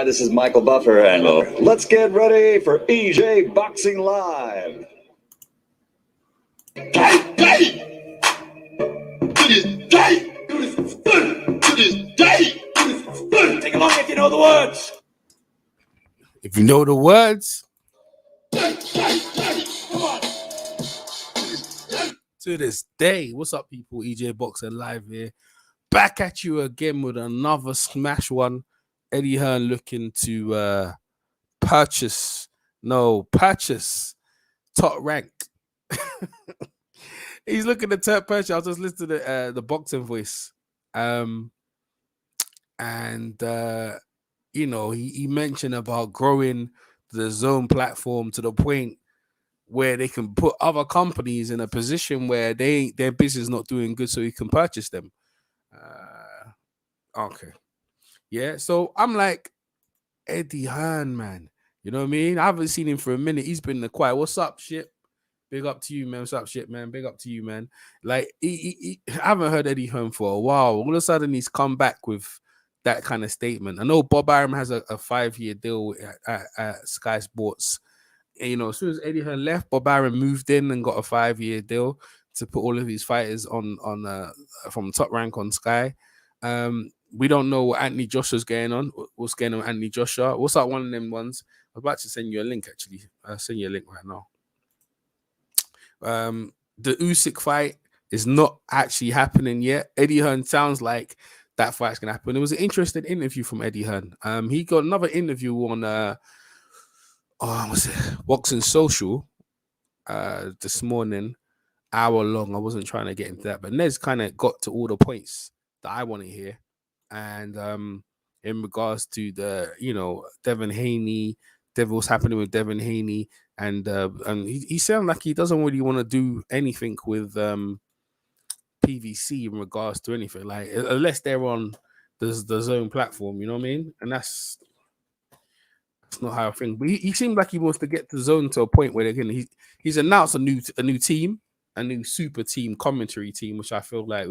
this is Michael Buffer, and let's get ready for EJ Boxing Live. Take along if you know the words. If you know the words. To this day. What's up, people? EJ Boxer Live here. Back at you again with another smash one. Eddie Hearn looking to purchase Top Rank. He's looking to purchase. I was just listening to the boxing voice. He mentioned about growing the Zone platform to the point where they can put other companies in a position where their business is not doing good, so he can purchase them. Okay. Yeah, so I'm like, Eddie Hearn, man. You know what I mean? I haven't seen him for a minute. He's been in the quiet. What's up, shit? Big up to you, man. What's up, shit, man? Big up to you, man. Like, I haven't heard Eddie Hearn for a while. All of a sudden, he's come back with that kind of statement. I know Bob Arum has a 5-year deal at Sky Sports. And, you know, as soon as Eddie Hearn left, Bob Arum moved in and got a 5-year deal to put all of his fighters on from Top Rank on Sky. We don't know what Anthony Joshua's going on. What's going on with Anthony Joshua? What's up, one of them ones? I was about to send you a link, actually. I'll send you a link right now. The Usyk fight is not actually happening yet. Eddie Hearn sounds like that fight's going to happen. It was an interesting interview from Eddie Hearn. He got another interview on Boxing Social this morning, hour long. I wasn't trying to get into that, but Nez kind of got to all the points that I want to hear. And in regards to the, Devin Haney, what's happening with Devin Haney, and he sounded like he doesn't really want to do anything with PVC in regards to anything, like unless they're on the Zone platform, you know what I mean? And that's not how I think. But he seemed like he wants to get the Zone to a point where he's announced a new team, a new super team, commentary team, which I feel like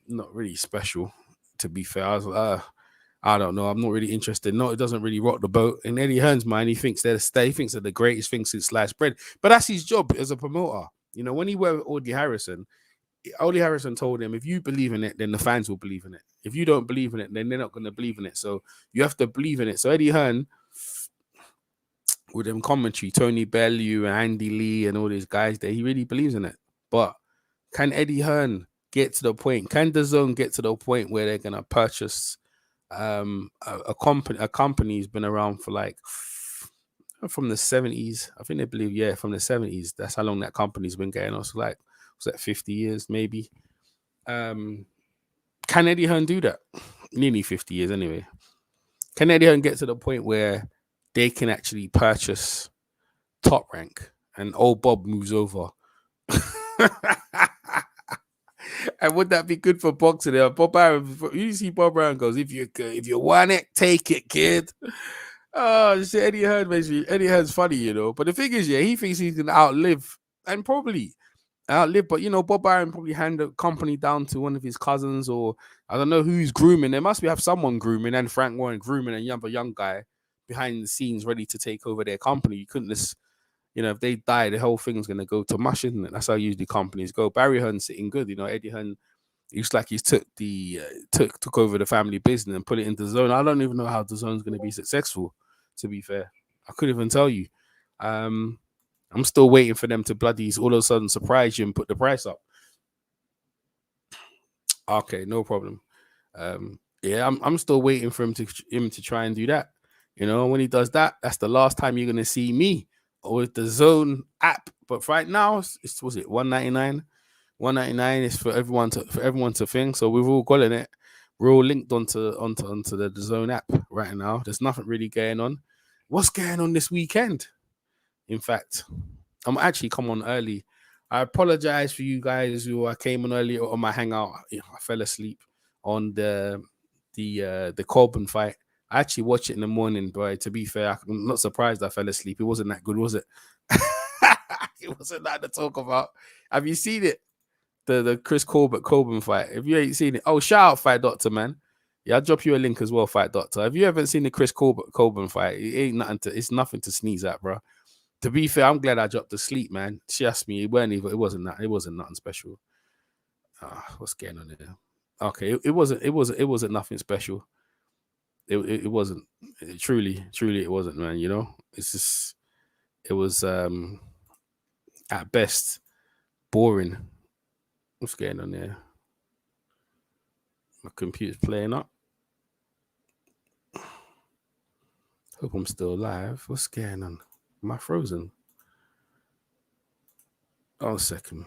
not really special. To be fair, I was like, I don't know. I'm not really interested. No, it doesn't really rock the boat. In Eddie Hearn's mind, he thinks they're the greatest thing since sliced bread. But that's his job as a promoter. You know, when he worked with Audie Harrison told him, if you believe in it, then the fans will believe in it. If you don't believe in it, then they're not going to believe in it. So you have to believe in it. So Eddie Hearn, with them commentary, Tony Bellew and Andy Lee and all these guys there, he really believes in it. But can Eddie Hearn get to the point? Can the Zone get to the point where they're going to purchase a company's been around for like from the 70s? I think they believe, from the 70s. That's how long that company's been going on. So like, was that 50 years maybe? Can Eddie Hearn do that? Nearly 50 years anyway. Can Eddie Hearn get to the point where they can actually purchase Top Rank and old Bob moves over? And would that be good for boxing? Bob Arum, you see Bob Arum goes, if you want it, take it, kid. Oh shit, Eddie Hearn's funny, you know. But the thing is, he thinks he can outlive, and probably outlive. But Bob Arum probably hand the company down to one of his cousins, or I don't know who's grooming. There must have someone grooming, and Frank Warren grooming a young guy behind the scenes, ready to take over their company. You couldn't just, if they die, the whole thing's gonna go to mush, isn't it? That's how usually companies go. Barry Hearn's sitting good, Eddie Hearn. It's like he's took over the family business and put it into Zone. I don't even know how the Zone's gonna be successful. To be fair, I couldn't even tell you. I'm still waiting for them to bloody all of a sudden surprise you and put the price up. Okay, no problem. I'm still waiting for him to try and do that. When he does that, that's the last time you're gonna see me with the Zone app. But right now, was it $199? $199 is for everyone to think. So we've all got in it. We're all linked onto the Zone app right now. There's nothing really going on. What's going on this weekend? In fact, I'm actually come on early. I apologize for you guys who I came on early on my hangout. I fell asleep on the Corbin fight. I actually watched it in the morning, but to be fair, I'm not surprised I fell asleep. It wasn't that good, was it? It wasn't that to talk about. Have you seen it? The Chris Corbin fight. If you ain't seen it, shout out Fight Doctor, man. Yeah, I'll drop you a link as well, Fight Doctor. Have you ever seen the Chris Colburn fight? It ain't nothing to. It's nothing to sneeze at, bro. To be fair, I'm glad I dropped to sleep, man. She asked me, it wasn't nothing special. What's going on there? Okay, it wasn't nothing special. It wasn't. Truly, it wasn't, man. You know, it's just, it was at best boring. What's going on there? My computer's playing up. Hope I'm still alive. What's going on? Am I frozen? Oh, a second.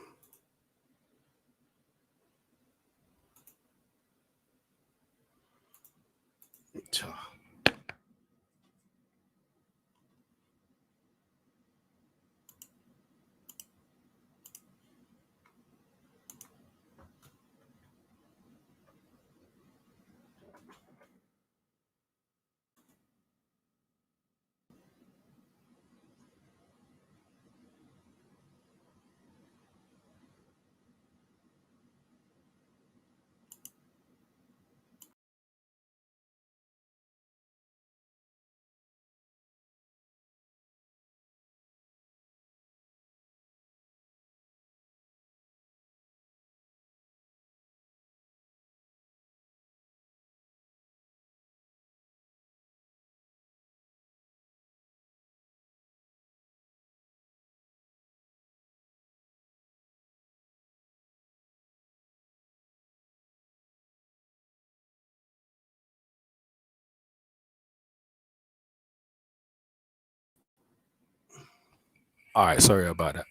All right, sorry about that.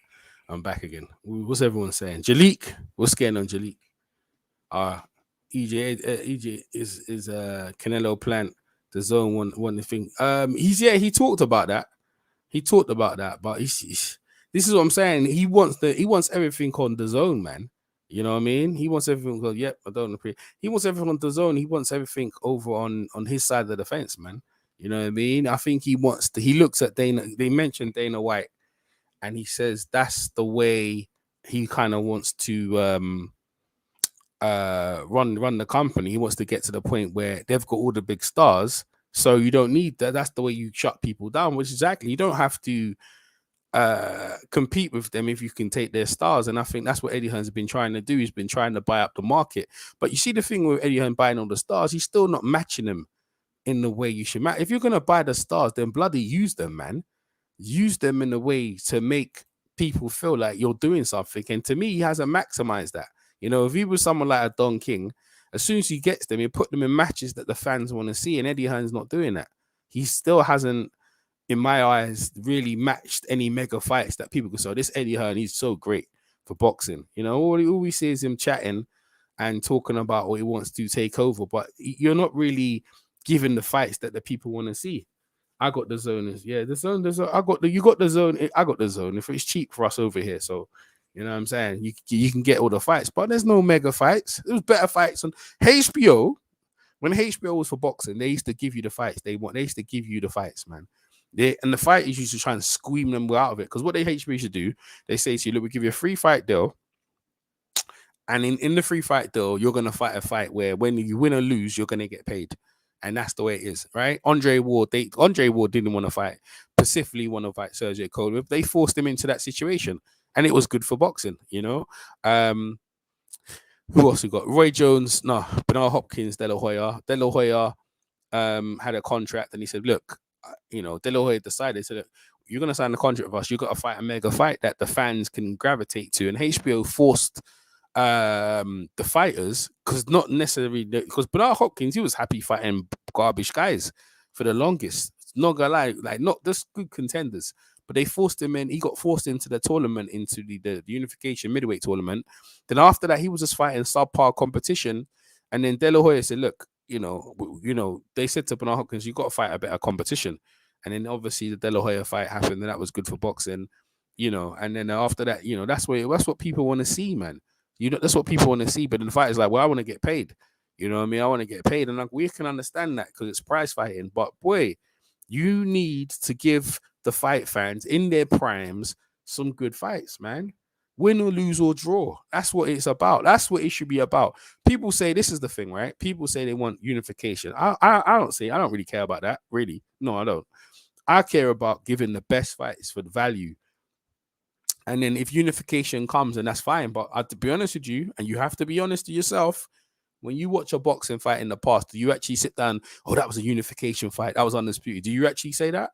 I'm back again. What's everyone saying? Jalik, what's going on, Jalik? EJ is Canelo Plant, the zone one thing. He talked about that. But this is what I'm saying. He wants everything on the zone, man. You know what I mean? He wants everything. Well, yep, I don't agree. He wants everything on the zone. He wants everything over on his side of the fence, man. You know what I mean? I think he wants to. He looks at Dana. They mentioned Dana White, and he says that's the way he kind of wants to run the company. He wants to get to the point where they've got all the big stars, so you don't need that. That's the way you shut people down. Which exactly, you don't have to compete with them if you can take their stars. And I think that's what Eddie Hearn's been trying to do. He's been trying to buy up the market. But you see the thing with Eddie Hearn buying all the stars, he's still not matching them in the way you should match. If you're gonna buy the stars, then bloody use them, man. Use them in a way to make people feel like you're doing something. And to me, he hasn't maximized that. You know, if he was someone like a Don King, as soon as he gets them, he put them in matches that the fans want to see. And Eddie Hearn's not doing that. He still hasn't, in my eyes, really matched any mega fights that people could say, this Eddie Hearn, he's so great for boxing. You know, all we see is him chatting and talking about what he wants to take over. But you're not really giving the fights that the people want to see. I got the zone. Yeah, the zone. You got the zone. I got the zone. If it's cheap for us over here, so you know what I'm saying. You can get all the fights, but there's no mega fights. There was better fights on HBO. When HBO was for boxing, they used to give you the fights they want. They used to give you the fights, man. And the fighters used to try and squeam them out of it, because what they HBO should do, they say to you, look, we give you a free fight deal. And in the free fight deal, you're going to fight a fight where when you win or lose, you're going to get paid. And that's the way it is, right? Andre Ward didn't want to fight, specifically want to fight Sergio Kovalev. They forced him into that situation, and it was good for boxing, you know. Who else we got? Roy Jones, Bernard Hopkins, De La Hoya. De La Hoya had a contract, and he said, look, De La Hoya decided, so look, you're going to sign the contract with us. You've got to fight a mega fight that the fans can gravitate to. And HBO forced the fighters, because not necessarily, because Bernard Hopkins, he was happy fighting garbage guys for the longest. Not gonna lie, like not just good contenders, but they forced him in. He got forced into the tournament, into the unification middleweight tournament. Then after that, he was just fighting subpar competition. And then De La Hoya said, look, they said to Bernard Hopkins, you got to fight a better competition. And then obviously the De La Hoya fight happened, and that was good for boxing, and then after that, that's what people want to see, man. That's what people want to see. But then the fight is like, well, I want to get paid. You know what I mean? I want to get paid. And like, we can understand that because it's prize fighting. But boy, you need to give the fight fans in their primes some good fights, man. win or lose or draw. That's what it's about. That's what it should be about. People say this is the thing, right? People say they want unification. I don't say I don't really care about that. Really, no, I don't. I care about giving the best fights for the value. And then if unification comes, and that's fine. But to be honest with you, and you have to be honest to yourself, when you watch a boxing fight in the past, do you actually sit down? Oh, that was a unification fight. That was undisputed. Do you actually say that?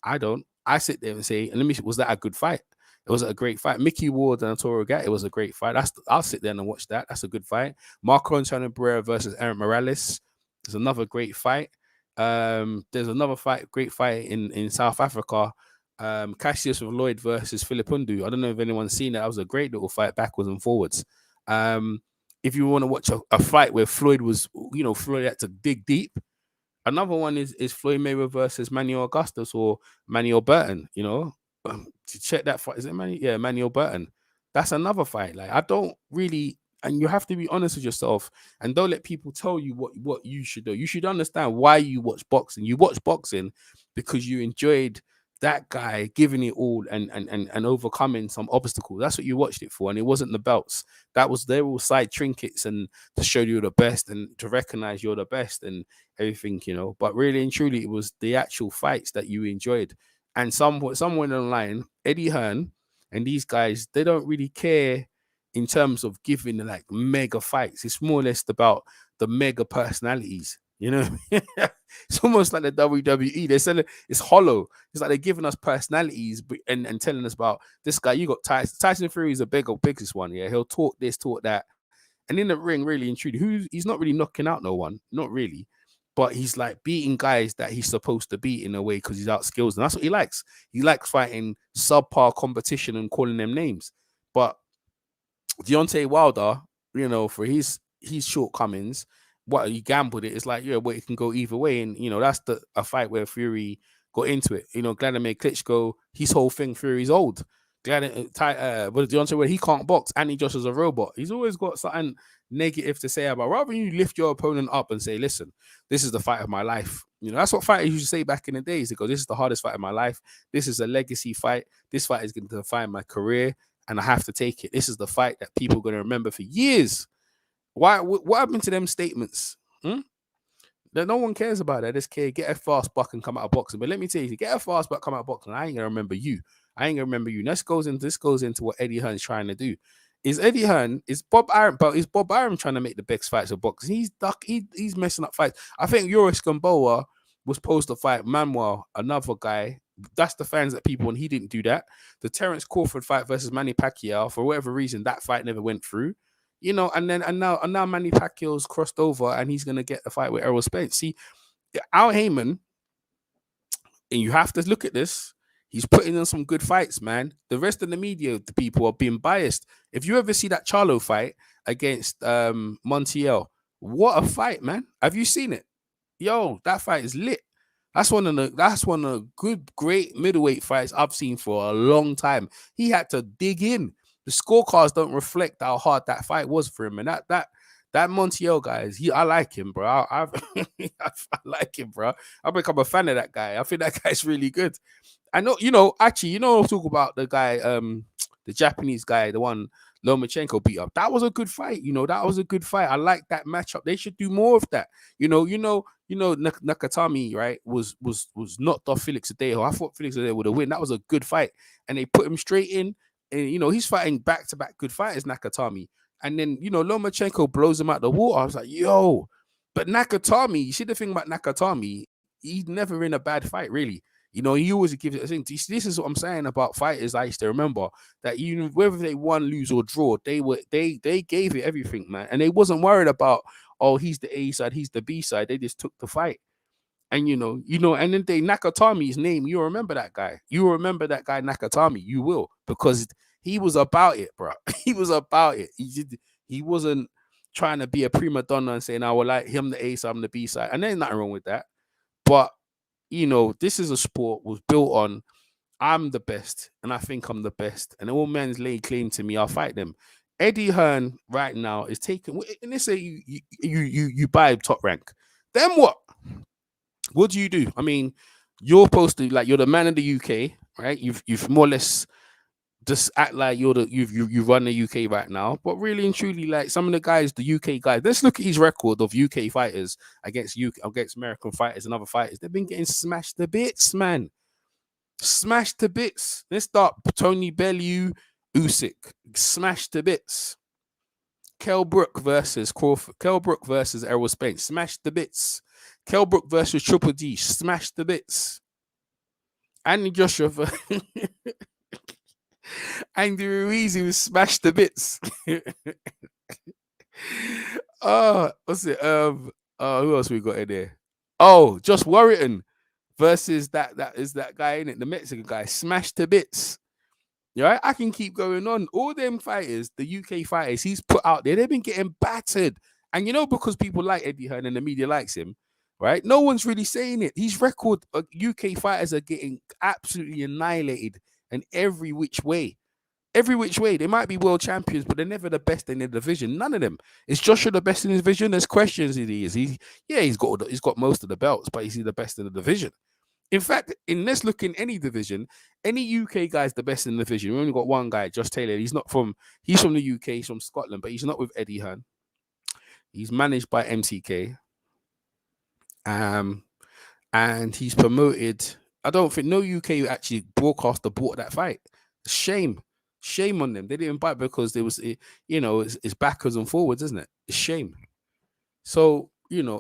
I don't. I sit there and say, and was that a good fight? It was a great fight. Mickey Ward and Arturo Gat, it was a great fight. I'll sit there and watch that. That's a good fight. Marco Antonio Barrera versus Aaron Morales is another great fight. There's another great fight in South Africa. Cassius with Lloyd versus Philip Undu. I don't know if anyone's seen that. That was a great little fight backwards and forwards. If you want to watch a fight where Floyd had to dig deep. Another one is Floyd Mayweather versus Manuel Augustus or Manuel Burton. To check that fight, is it Manuel Burton? That's another fight. Like, I don't really, and you have to be honest with yourself, and don't let people tell you what you should do. You should understand why you watch boxing. You watch boxing because you enjoyed that guy giving it all and overcoming some obstacles. That's what you watched it for, and it wasn't the belts. They're all side trinkets and to show you the best and to recognize you're the best and everything, But really and truly, it was the actual fights that you enjoyed. And somewhere online, Eddie Hearn and these guys, they don't really care in terms of giving like mega fights. It's more or less about the mega personalities. It's almost like the WWE. They're saying it's hollow. It's like they're giving us personalities and telling us about this guy. You got Tyson Fury is biggest one. Yeah, he'll talk this, talk that, and in the ring, really and truly, he's not really knocking out no one, not really, but he's like beating guys that he's supposed to beat in a way because he's out skills, and that's what he likes. He likes fighting subpar competition and calling them names. But Deontay Wilder, for his shortcomings, what he gambled it. It's like, it can go either way, and that's a fight where Fury got into it. Vladimir Klitschko, his whole thing, Fury's old. But Deontay, where he can't box, Anthony Joshua's a robot. He's always got something negative to say about. Rather than you lift your opponent up and say, "Listen, this is the fight of my life." That's what fighters used to say back in the days. They go, "This is the hardest fight of my life. This is a legacy fight. This fight is going to define my career, and I have to take it. This is the fight that people are going to remember for years." Why? What happened to them statements? That no one cares about that. Just care, get a fast buck and come out of boxing. But let me tell you, get a fast buck, come out of boxing. I ain't gonna remember you. This goes into what Eddie Hearn's trying to do. Is Bob Arum trying to make the best fights of boxing? He's messing up fights. I think Yoris Gamboa was supposed to fight Manuel, another guy. That's the fans that people want. He didn't do that. The Terence Crawford fight versus Manny Pacquiao, for whatever reason, that fight never went through. And now Manny Pacquiao's crossed over and he's gonna get the fight with Errol Spence. See, Al Heyman, and you have to look at this. He's putting on some good fights, man. The rest of the media, the people are being biased. If you ever see that Charlo fight against Montiel, what a fight, man! Have you seen it? Yo, that fight is lit. That's one of the good, great middleweight fights I've seen for a long time. He had to dig in. The scorecards don't reflect how hard that fight was for him. And that Montiel guy, I like him, bro. I like him, bro. I've become a fan of that guy. I think that guy's really good. I know, I'll talk about the guy, the Japanese guy, the one Lomachenko beat up. That was a good fight. That was a good fight. I like that matchup. They should do more of that. Nakatami, right, was knocked off Felix Adeo. I thought Felix Adeo would have win. That was a good fight. And they put him straight in. And, he's fighting back-to-back good fighters, Nakatami. And then, Lomachenko blows him out the water. I was like, yo. But Nakatami, you see the thing about Nakatami, he's never in a bad fight, really. He always gives it a thing. This is what I'm saying about fighters I used to remember, that whether they won, lose, or draw, they gave it everything, man. And they wasn't worried about, oh, he's the A side, he's the B side. They just took the fight. And and then Nakatami's name, you remember that guy. You remember that guy Nakatami, you will, because he was about it, bro. He was about it. He wasn't trying to be a prima donna and saying, I will like him the A side, I'm the B side. And there's nothing wrong with that. But this is a sport was built on I'm the best, and I think I'm the best. And all men's lay claim to me, I'll fight them. Eddie Hearn right now is taking, and they say you buy top rank. Then what? What do you do? I mean, you're supposed to, like, you're the man of the UK, right? You've more or less just act like you run the UK right now, but really and truly, like some of the guys, the UK guys, let's look at his record of UK fighters against American fighters and other fighters. They've been getting smashed to bits, man. Smashed to bits. Let's start Tony Bellew, Usyk, smashed to bits. Kell Brook versus Crawford. Kell Brook versus Errol Spence, smashed to bits. Kell Brook versus Triple D, smashed to bits. Andy Joshua Andy Ruiz, he was smashed to bits. What's it? Who else we got in there? Oh, Josh Warrington versus that guy in it, the Mexican guy, smashed to bits. Yeah, I can keep going on. All them fighters, the UK fighters he's put out there, they've been getting battered. And because people like Eddie Hearn and the media likes him, right? No one's really saying it. His record, UK fighters are getting absolutely annihilated in every which way. Every which way. They might be world champions, but they're never the best in their division. None of them. Is Joshua the best in his division? There's questions if he is. He's got most of the belts, but is he the best in the division? In fact, let's look in any division, any UK guy's the best in the division. We only got one guy, Josh Taylor. He's from the UK, he's from Scotland, but he's not with Eddie Hearn. He's managed by MCK. And he's promoted. I don't think no UK actually broadcaster bought that fight. Shame on them. They didn't buy it because there was, it's backwards and forwards, isn't it? It's shame. So,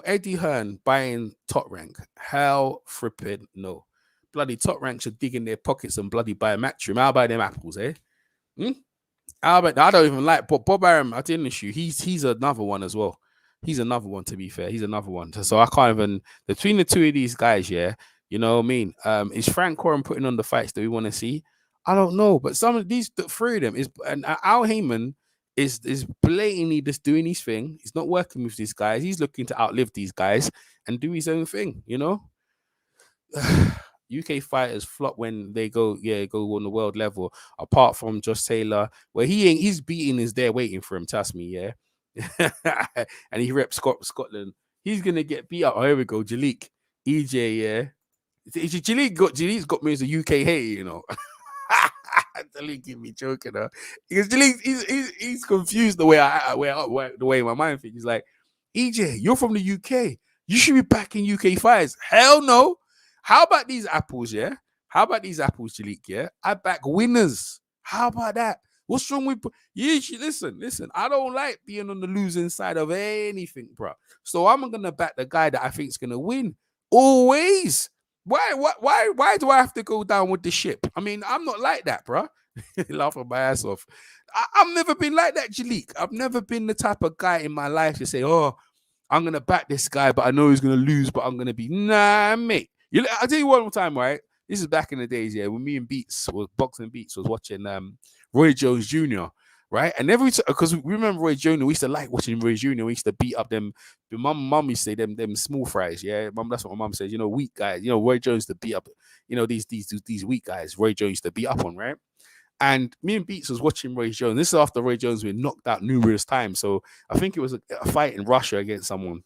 Eddie Hearn buying Top Rank. Hell frippin' no. Bloody Top Rank should dig in their pockets and bloody buy a Matchroom. I'll buy them apples, eh? I don't even like Bob Arum. I didn't issue. He's another one as well. He's another one, to be fair. He's another one. So I can't even, between the two of these guys, yeah, you know what I mean? Is Frank Warren putting on the fights that we want to see? I don't know. But some of these, three of them, and Al Heyman is blatantly just doing his thing. He's not working with these guys. He's looking to outlive these guys and do his own thing, UK fighters flop when they go on the world level, apart from Josh Taylor, where his beating is there waiting for him, trust me, yeah. And he reps Scotland. He's gonna get beat up. Oh, here we go, Jalik. EJ, yeah. Jalik's got me as a UK hater, Jalik give me joking, because Jalik he's confused the way the way my mind thinks. He's like, EJ, you're from the UK. You should be backing UK fighters. Hell no. How about these apples, yeah? How about these apples, Jalik, yeah? I back winners. How about that? What's wrong with you? Listen. I don't like being on the losing side of anything, bro. So I'm gonna back the guy that I think is gonna win. Always. Why do I have to go down with the ship? I mean, I'm not like that, bro. Laughing my ass off. I've never been like that, Jalik. I've never been the type of guy in my life to say, oh, I'm gonna back this guy, but I know he's gonna lose, but I'm gonna be mate. I'll tell you one more time, right? This is back in the days, yeah, when me and Boxing Beats was watching Roy Jones Jr., right? And because we remember Roy Jones, we used to like watching Roy Jr., we used to beat up them. Mum used to say them small fries, yeah. Mum, that's what my mum says, weak guys. Roy Jones to beat up, these weak guys. Roy Jones used to beat up on, right? And me and Beats was watching Roy Jones. This is after Roy Jones been knocked out numerous times. So I think it was a fight in Russia against someone.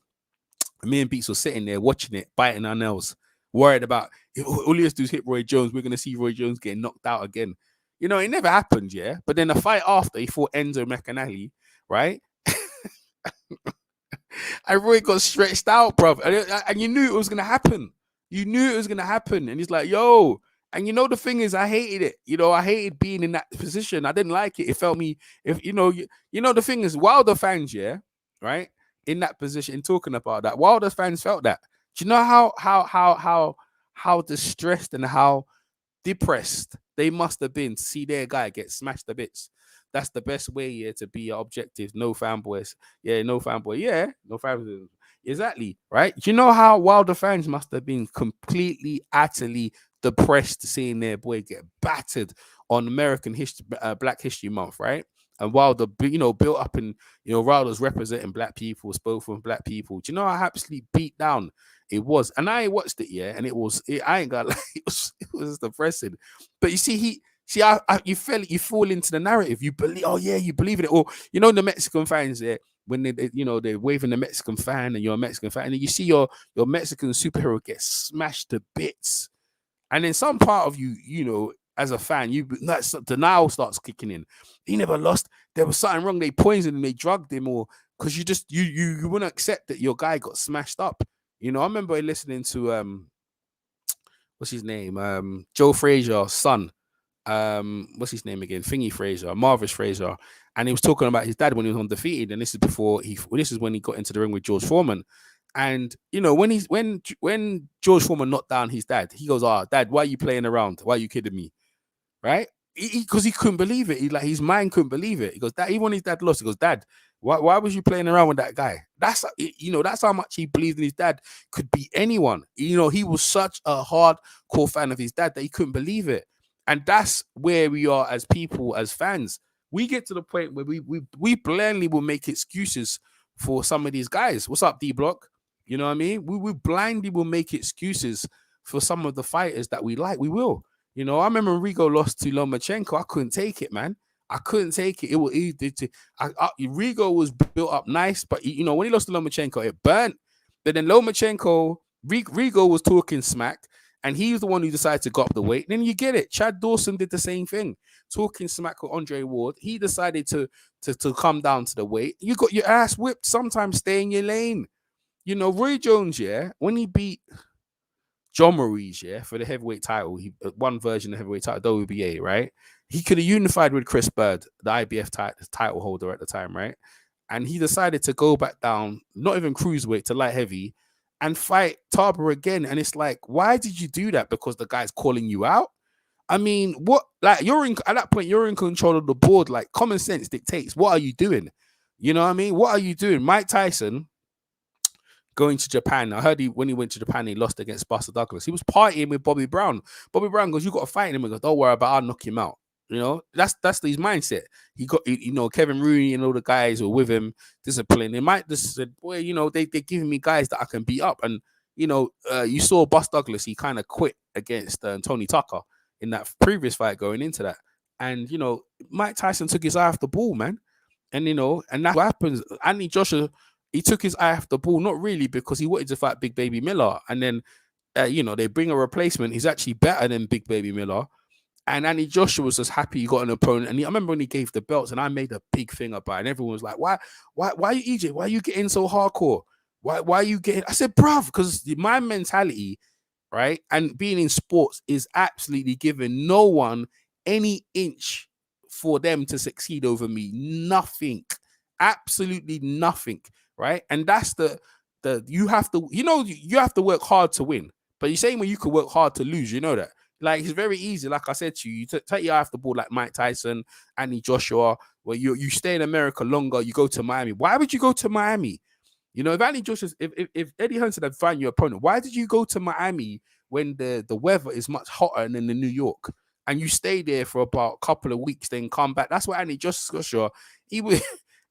And me and Beats was sitting there watching it, biting our nails, worried about all he has to do is hit Roy Jones. We're going to see Roy Jones getting knocked out again. It never happened, yeah? But then the fight after, he fought Enzo McAnally, right? And Roy got stretched out, bro. And you knew it was going to happen. You knew it was going to happen. And he's like, yo. And the thing is, I hated it. I hated being in that position. I didn't like it. It felt me, the thing is, Wilder fans, yeah, right? In that position, talking about that, Wilder fans felt that. Do you know how distressed and how depressed they must have been to see their guy get smashed to bits? That's the best way, yeah, to be objective. No fanboys. Yeah, no fanboy. Yeah, no fanboys. Exactly, right? Do you know how Wilder fans must have been completely, utterly depressed seeing their boy get battered on American history, Black History Month, right? And Wilder, built up and, Wilder's representing black people, spoke for black people. Do you know how absolutely beat down it was? And I watched it, yeah, and I ain't gonna lie, it was depressing. But you see, you fall into the narrative. You believe, oh yeah, you believe in it. Or, the Mexican fans there, when they're waving the Mexican fan and you're a Mexican fan, and you see your Mexican superhero get smashed to bits. And then some part of you, as a fan, that's denial starts kicking in. He never lost. There was something wrong. They poisoned him. They drugged him, or because you wouldn't accept that your guy got smashed up. You know, I remember listening to what's his name? Joe Frazier's son. What's his name again? Thingy Fraser, Marvis Fraser, and he was talking about his dad when he was undefeated, and this is when he got into the ring with George Foreman. And you know, when George Foreman knocked down his dad, he goes, Dad, why are you playing around? Why are you kidding me?" Right? Because he couldn't believe it. His mind couldn't believe it. He goes, "Dad," even when his dad lost, he goes, "Dad, why was you playing around with that guy?" That's how much he believed in his dad could beat anyone. You know, he was such a hardcore fan of his dad that he couldn't believe it. And that's where we are as people, as fans. We get to the point where we blindly will make excuses for some of these guys. What's up, D Block? You know what I mean? We blindly will make excuses for some of the fighters that we like. We will. You know, I remember Rigo lost to Lomachenko. I couldn't take it, man. I couldn't take it. Rigo was built up nice, but you know, when he lost to Lomachenko, it burnt. But then Lomachenko, Rigo was talking smack, and he was the one who decided to go up the weight. Then you get it. Chad Dawson did the same thing, talking smack with Andre Ward. He decided to come down to the weight. You got your ass whipped. Sometimes stay in your lane. You know, Roy Jones, yeah, when he beat John Maurice, yeah, for the heavyweight title, one version of the heavyweight title, WBA, right? He could have unified with Chris Bird, the IBF title holder at the time, right? And he decided to go back down, not even cruiserweight, to light heavy, and fight Tarver again. And it's like, why did you do that? Because the guy's calling you out? I mean, what? Like, at that point, you're in control of the board. Like, common sense dictates. What are you doing? You know what I mean? What are you doing? Mike Tyson going to Japan. I heard when he went to Japan, he lost against Buster Douglas. He was partying with Bobby Brown. Bobby Brown goes, "You got to fight him." He goes, "Don't worry about it, I'll knock him out." You know, that's his mindset. He got, you know, Kevin Rooney and all the guys who were with him, discipline. They might just said, "Boy, you know, they're giving me guys that I can beat up." And you know, you saw Buster Douglas. He kind of quit against Tony Tucker in that previous fight going into that. And you know, Mike Tyson took his eye off the ball, man. And you know, and that's what happens. Anthony Joshua, he took his eye off the ball, not really because he wanted to fight Big Baby Miller. And then, you know, they bring a replacement. He's actually better than Big Baby Miller. And Anthony Joshua was just happy he got an opponent. And I remember when he gave the belts, and I made a big thing about it. And everyone was like, why are you EJ? Why are you getting so hardcore? Why are you getting? I said, bruv, because my mentality, right, and being in sports is absolutely giving no one any inch for them to succeed over me. Nothing. Absolutely nothing. Right. And that's you have to work hard to win. But you're saying when you could work hard to lose, you know that. Like, it's very easy. Like I said to you, take your eye off the ball like Mike Tyson, Anthony Joshua, where you stay in America longer, you go to Miami. Why would you go to Miami? You know, if Anthony Joshua, if Eddie Hearn said I'd find your opponent, why did you go to Miami when the weather is much hotter than in New York? And you stay there for about a couple of weeks, then come back. That's why Anthony Joshua, he was.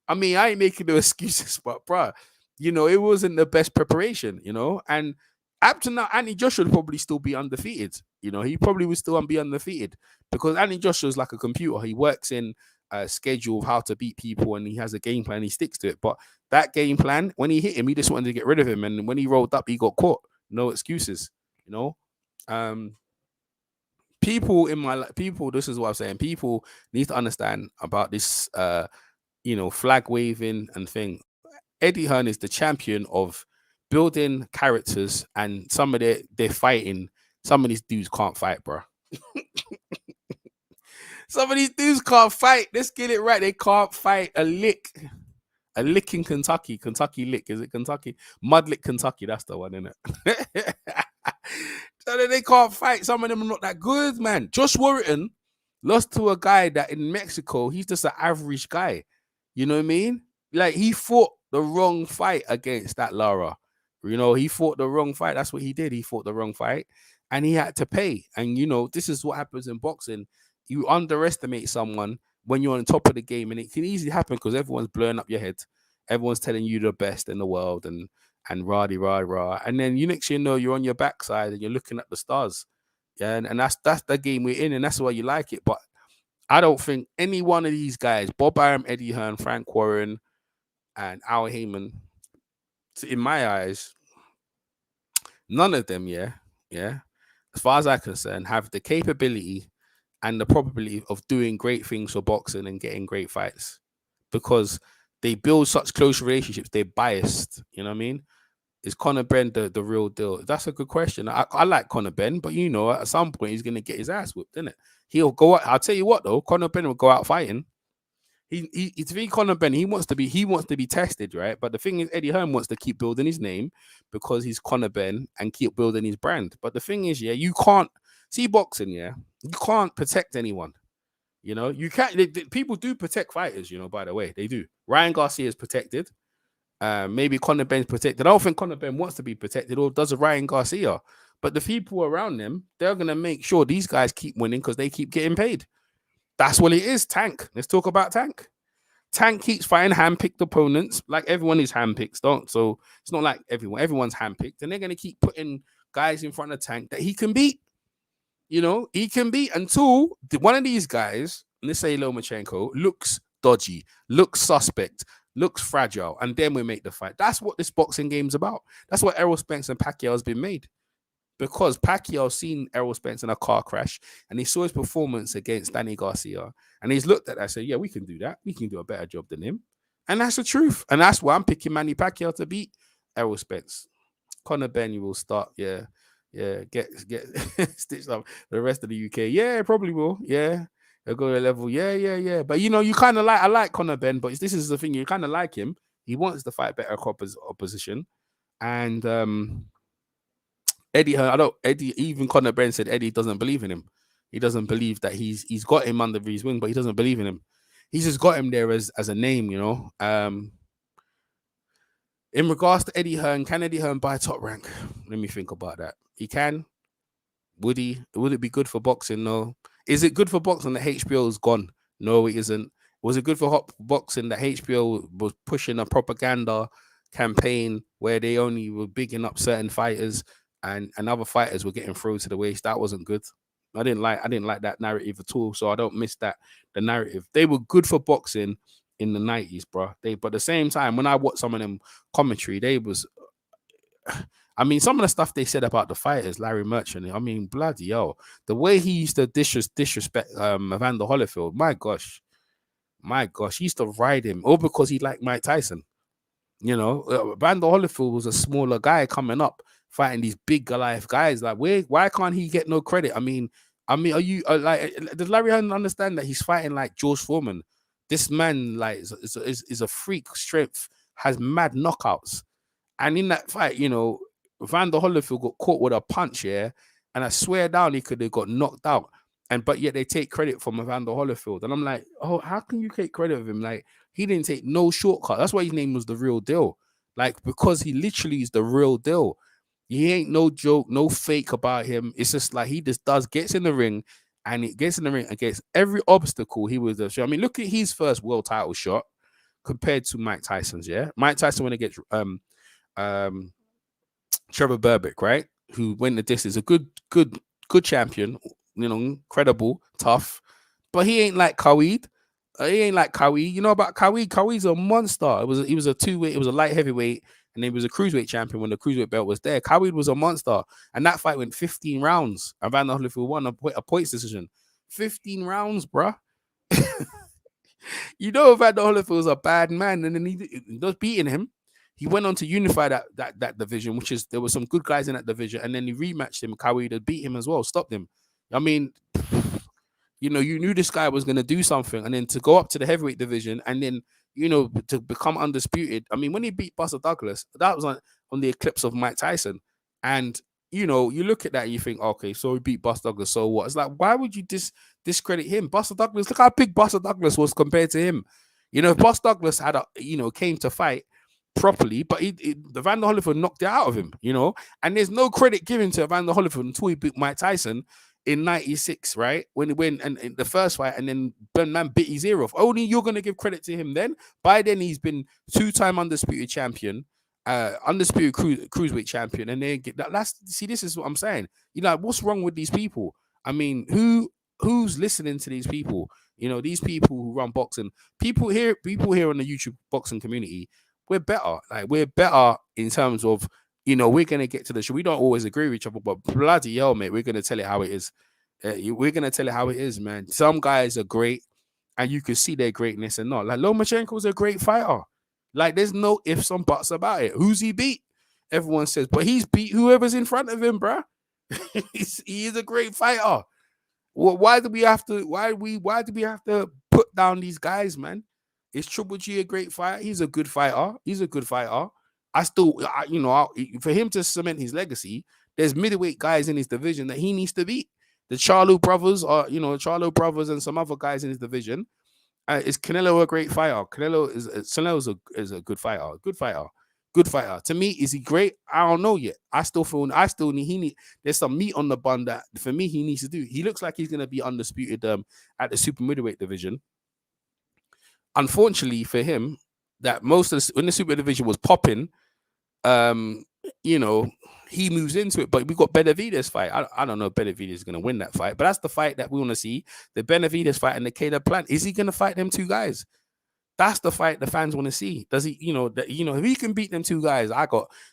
I mean, I ain't making no excuses, but bruh, you know, it wasn't the best preparation, you know. And up to now, Anthony Joshua would probably still be undefeated. You know, he probably would still be undefeated because Anthony Joshua is like a computer. He works in a schedule of how to beat people, and he has a game plan. He sticks to it. But that game plan, when he hit him, he just wanted to get rid of him. And when he rolled up, he got caught. No excuses, you know. People, this is what I'm saying. People need to understand about this, you know, flag waving and thing. Eddie Hearn is the champion of building characters, and some of they're fighting. Some of these dudes can't fight, bro. Some of these dudes can't fight. Let's get it right. They can't fight a lick. A lick in Kentucky. Kentucky lick. Is it Kentucky? Mudlick, Kentucky. That's the one, isn't it? So they can't fight. Some of them are not that good, man. Josh Warrington lost to a guy that in Mexico, he's just an average guy. You know what I mean? Like, he fought the wrong fight against that Lara. You know, he fought the wrong fight. That's what he did. He fought the wrong fight, and he had to pay. And, you know, this is what happens in boxing. You underestimate someone when you're on top of the game, and it can easily happen because everyone's blowing up your head. Everyone's telling you the best in the world, and rah. And then next you know, you're on your backside and you're looking at the stars. Yeah, and that's the game we're in, and that's why you like it. But I don't think any one of these guys, Bob Arum, Eddie Hearn, Frank Warren, and Al Heyman, in my eyes, none of them, yeah, as far as I'm concerned, have the capability and the probability of doing great things for boxing and getting great fights, because they build such close relationships. They're biased. You know what I mean? Is Conor Benn the real deal? That's a good question. I like Conor Benn, but at some point he's gonna get his ass whipped, isn't it? He'll go out. I'll tell you what though, Conor Benn will go out fighting. To be Conor Benn, he wants to be tested, right? But the thing is, Eddie Hearn wants to keep building his name because he's Conor Benn and keep building his brand. But the thing is, you can't see boxing, you can't protect anyone. You can't. People do protect fighters, by the way, they do. Ryan Garcia is protected. Maybe Conor Benn's protected. I don't think Conor Benn wants to be protected, or does a Ryan Garcia. But the people around them, they're gonna make sure these guys keep winning because they keep getting paid. That's what it is. Tank. Let's talk about Tank. Tank keeps fighting hand-picked opponents. Like everyone is hand-picked, so it's not like everyone's hand-picked, and they're gonna keep putting guys in front of Tank that he can beat. He can beat until one of these guys, let's say Lomachenko, looks dodgy, looks suspect, looks fragile, and then we make the fight. That's what this boxing game's about. That's what Errol Spence and Pacquiao has been made. Because Pacquiao seen Errol Spence in a car crash, and he saw his performance against Danny Garcia, and he's looked at that and said, yeah, we can do that. We can do a better job than him. And that's the truth. And that's why I'm picking Manny Pacquiao to beat Errol Spence. Conor Benn, you will start, get stitched up the rest of the UK. Yeah, probably will. Yeah. He'll go to a level. Yeah. But you kind of I like Conor Benn, but this is the thing, you kind of like him. He wants to fight better opposition. And Eddie Hearn, even Conor Benn said Eddie doesn't believe in him. He doesn't believe that he's got him under his wing, but he doesn't believe in him. He's just got him there as a name, In regards to Eddie Hearn, can Eddie Hearn buy Top Rank? Let me think about that. He can. Would he? Would it be good for boxing? No. Is it good for boxing that HBO is gone? No, it isn't. Was it good for boxing that HBO was pushing a propaganda campaign where they only were bigging up certain fighters and other fighters were getting thrown to the waist? That wasn't good. I didn't like that narrative at all. So I don't miss the narrative. They were good for boxing in the 90s, bro. But at the same time, when I watched some of them commentary, some of the stuff they said about the fighters, Larry Merchant, bloody hell. The way he used to disrespect Evander Holyfield, my gosh, he used to ride him, all because he liked Mike Tyson. Evander Holyfield was a smaller guy coming up, fighting these big Goliath guys. Like, why can't he get no credit? Are you does Larry Hearn understand that he's fighting like George Foreman? This man, like, is a freak strength, has mad knockouts. And in that fight, Evander Holyfield got caught with a punch, and I swear down he could have got knocked out. But yet they take credit from Evander Holyfield. And I'm like, oh, how can you take credit of him? Like, he didn't take no shortcut. That's why his name was The Real Deal. Like, because he literally is the real deal. He ain't no joke, no fake about him. It's just like he just gets in the ring, and it gets in the ring against every obstacle he was there. So, look at his first world title shot compared to Mike Tyson's, yeah? Mike Tyson went against Trevor Berbick, right? Who went the distance. A good champion, credible, tough. But he ain't like Khalid. He ain't like Khalid. You know about Khalid? Khalid's a monster. He was a two-weight, it was a light heavyweight, and he was a cruiserweight champion when the cruiserweight belt was there. Khalid was a monster. And that fight went 15 rounds. Evander Holyfield won a points decision. 15 rounds, bruh. Evander Holyfield was a bad man, and then he was beating him. He went on to unify that division, which is, there were some good guys in that division, and then he rematched him. Khalid had beat him as well, stopped him. You knew this guy was going to do something, and then to go up to the heavyweight division, and then, to become undisputed. When he beat Buster Douglas, that was on the eclipse of Mike Tyson. And, you look at that and you think, okay, so he beat Buster Douglas, so what? It's like, why would you discredit him? Buster Douglas, look how big Buster Douglas was compared to him. If Buster Douglas had came to fight properly, but Evander Holyfield knocked it out of him, and there's no credit given to Evander Holyfield until he beat Mike Tyson in 96, right? When he went and in the first fight, and then man bit his ear off. Only you're going to give credit to him then? By then, he's been two-time undisputed champion, undisputed cruiserweight champion, and this is what I'm saying. What's wrong with these people? Who's listening to these people? These people who run boxing, people here on the YouTube boxing community, we're better. Like, we're better in terms of, we're going to get to the show. We don't always agree with each other, but bloody hell, mate, we're going to tell it how it is. We're gonna tell it how it is, man. Some guys are great, and you can see their greatness and not. Like Lomachenko's a great fighter. Like there's no ifs and buts about it. Who's he beat? Everyone says, but he's beat whoever's in front of him, bruh. He is a great fighter. Well, why do we have to? Why do we have to put down these guys, man? Is Triple G a great fighter? He's a good fighter. He's a good fighter. For him to cement his legacy, there's middleweight guys in his division that he needs to beat. The Charlo brothers Charlo brothers and some other guys in his division. Is Canelo a great fighter? Canelo's a good fighter. Good fighter. To me, is he great? I don't know yet. I still need there's some meat on the bun that for me he needs to do. He looks like he's gonna be undisputed at the super middleweight division. Unfortunately for him, that when the super division was popping, he moves into it. But we got Benavidez fight. I don't know if Benavidez is gonna win that fight, but that's the fight that we want to see. The Benavidez fight and the Caleb Plant. Is he gonna fight them two guys? That's the fight the fans want to see. Does he, if he can beat them two guys,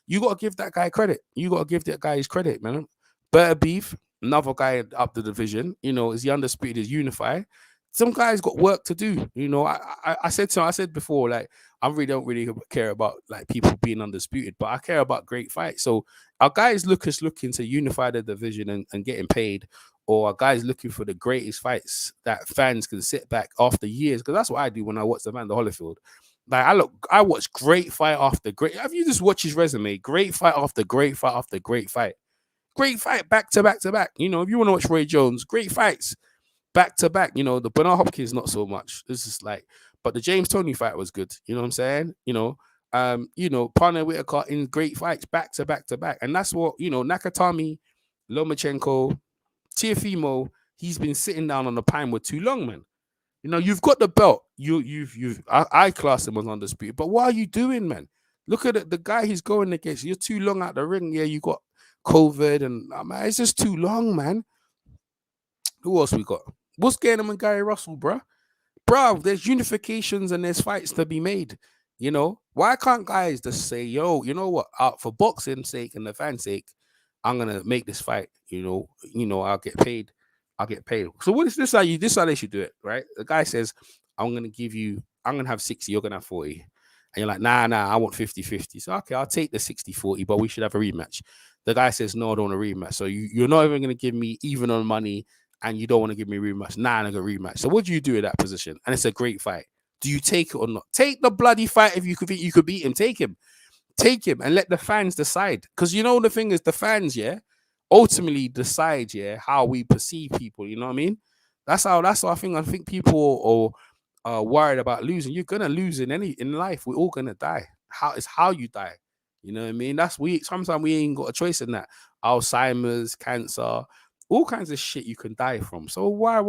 you got to give that guy credit. You got to give that guy his credit, man. Better Beef, another guy up the division, is he undisputed, is unified. Some guys got work to do. I said before, like, I really don't really care about like people being undisputed, but I care about great fights. So our guys looking to unify the division and getting paid, or are guys looking for the greatest fights that fans can sit back after years? Because that's what I do when I watch Evander Holyfield. Like I watch great fight after great. If you just watch his resume, great fight after great fight after great fight back to back to back. If you want to watch Roy Jones, great fights back to back. The Bernard Hopkins not so much. This is like, but the James Toney fight was good. You know what I'm saying? Partner Whitaker in great fights back to back to back, and that's what Nakatami, Lomachenko, Tiafimo, he's been sitting down on the pine with too long, man. You've got the belt. I class him as undisputed. But what are you doing, man? Look at it, the guy he's going against. You're too long out the ring. Yeah, you got COVID, and man, it's just too long, man. Who else we got? What's getting him and Gary Russell, bruh? Bruh, there's unifications and there's fights to be made. Why can't guys just say, yo, you know what? For boxing's sake and the fans' sake, I'm gonna make this fight. I'll get paid. So what is this? This how they should do it, right? The guy says, I'm gonna have 60, you're gonna have 40. And you're like, nah, I want 50-50. So okay, I'll take the 60-40, but we should have a rematch. The guy says, no, I don't want a rematch. So you're not even gonna give me even on money, and you don't want to give me a rematch. Nah, I'm gonna rematch. So what do you do in that position? And it's a great fight. Do you take it or not? Take the bloody fight. If you could beat him, take him and let the fans decide. Because the thing is, the fans, ultimately decide, how we perceive people. You know what I mean? That's how I think people are worried about losing. You're gonna lose in life. We're all gonna die. How you die. You know what I mean? Sometimes we ain't got a choice in that. Alzheimer's, cancer, all kinds of shit you can die from. So why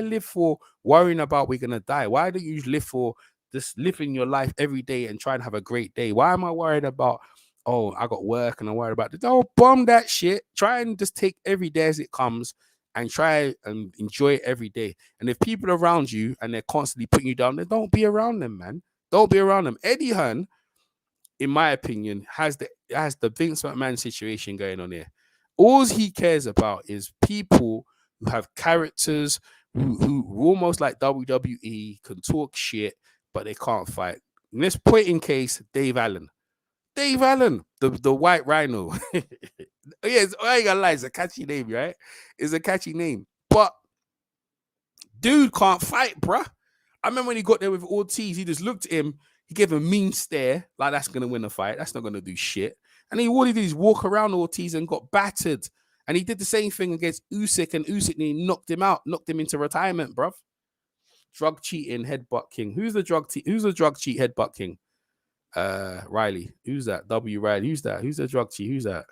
live for worrying about we're gonna die? Why don't you live for just living your life every day and try and have a great day? Why am I worried about, I got work and I'm worried about this? Oh, bomb that shit. Try and just take every day as it comes and try and enjoy it every day. And if people are around you and they're constantly putting you down, then don't be around them, man. Don't be around them. Eddie Hearn, in my opinion, has the Vince McMahon situation going on here. All he cares about is people who have characters, who almost like WWE, can talk shit, but they can't fight. In this point in case, Dave Allen, the White Rhino. Yes, I ain't gonna lie, it's a catchy name, right? It's a catchy name, but dude can't fight, bruh. I remember when he got there with Ortiz, he just looked at him, he gave a mean stare, like that's gonna win the fight. That's not gonna do shit. And all he did is walk around Ortiz and got battered. And he did the same thing against Usyk, and Usyk knocked him out, knocked him into retirement, bruv. Drug cheating headbutt king. Who's the drug cheat headbutt king? Riley. Who's that? W. Riley. Who's that? Who's the drug cheat? Who's that?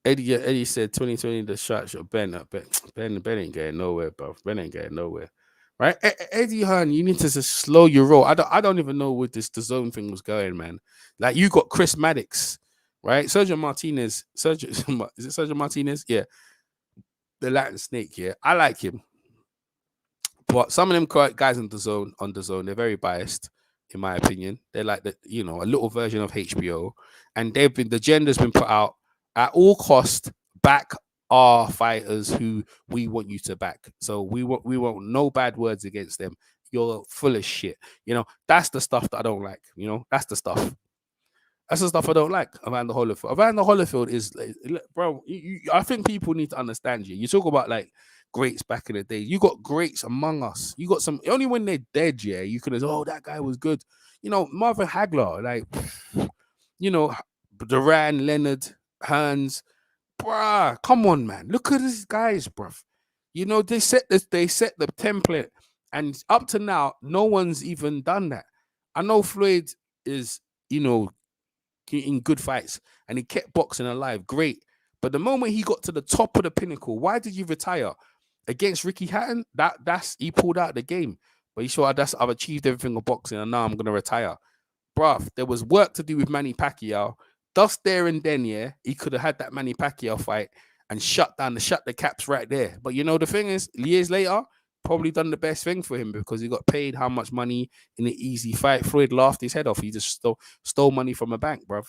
Eddie said 2020 the shot. Ben ain't getting nowhere, bro. Ben ain't getting nowhere. Right? Eddie Hearn, you need to just slow your roll. I don't even know where the zone thing was going, man. Like, you got Chris Maddox, right? Sergio Martinez. Is it Sergio Martinez? Yeah. The Latin snake, yeah. I like him. But some of them guys on the zone, they're very biased, in my opinion. They're like a little version of HBO. And the agenda's been put out at all cost, back are fighters who we want you to back. So we want no bad words against them. You're full of shit. That's the stuff that I don't like. That's the stuff. That's the stuff I don't like. Evander Holyfield. Evander Holyfield is, bro. I think people need to understand you. You talk about like greats back in the day. You got greats among us. You got some. Only when they're dead, yeah, you can say, "Oh, that guy was good." Marvin Hagler, like, Duran, Leonard, Hearns, bruh. Come on, man. Look at these guys, bruv. They set this. They set the template, and up to now, no one's even done that. I know Floyd is, in good fights, and he kept boxing alive. Great. But the moment he got to the top of the pinnacle, why did you retire? Against Ricky Hatton, that's he pulled out the game. But he said, I've achieved everything of boxing, and now I'm gonna retire. Bruv, there was work to do with Manny Pacquiao. Thus there and then, yeah, he could have had that Manny Pacquiao fight and shut the caps right there. But the thing is, years later, probably done the best thing for him because he got paid how much money in an easy fight. Floyd laughed his head off. He just stole money from a bank, bruv.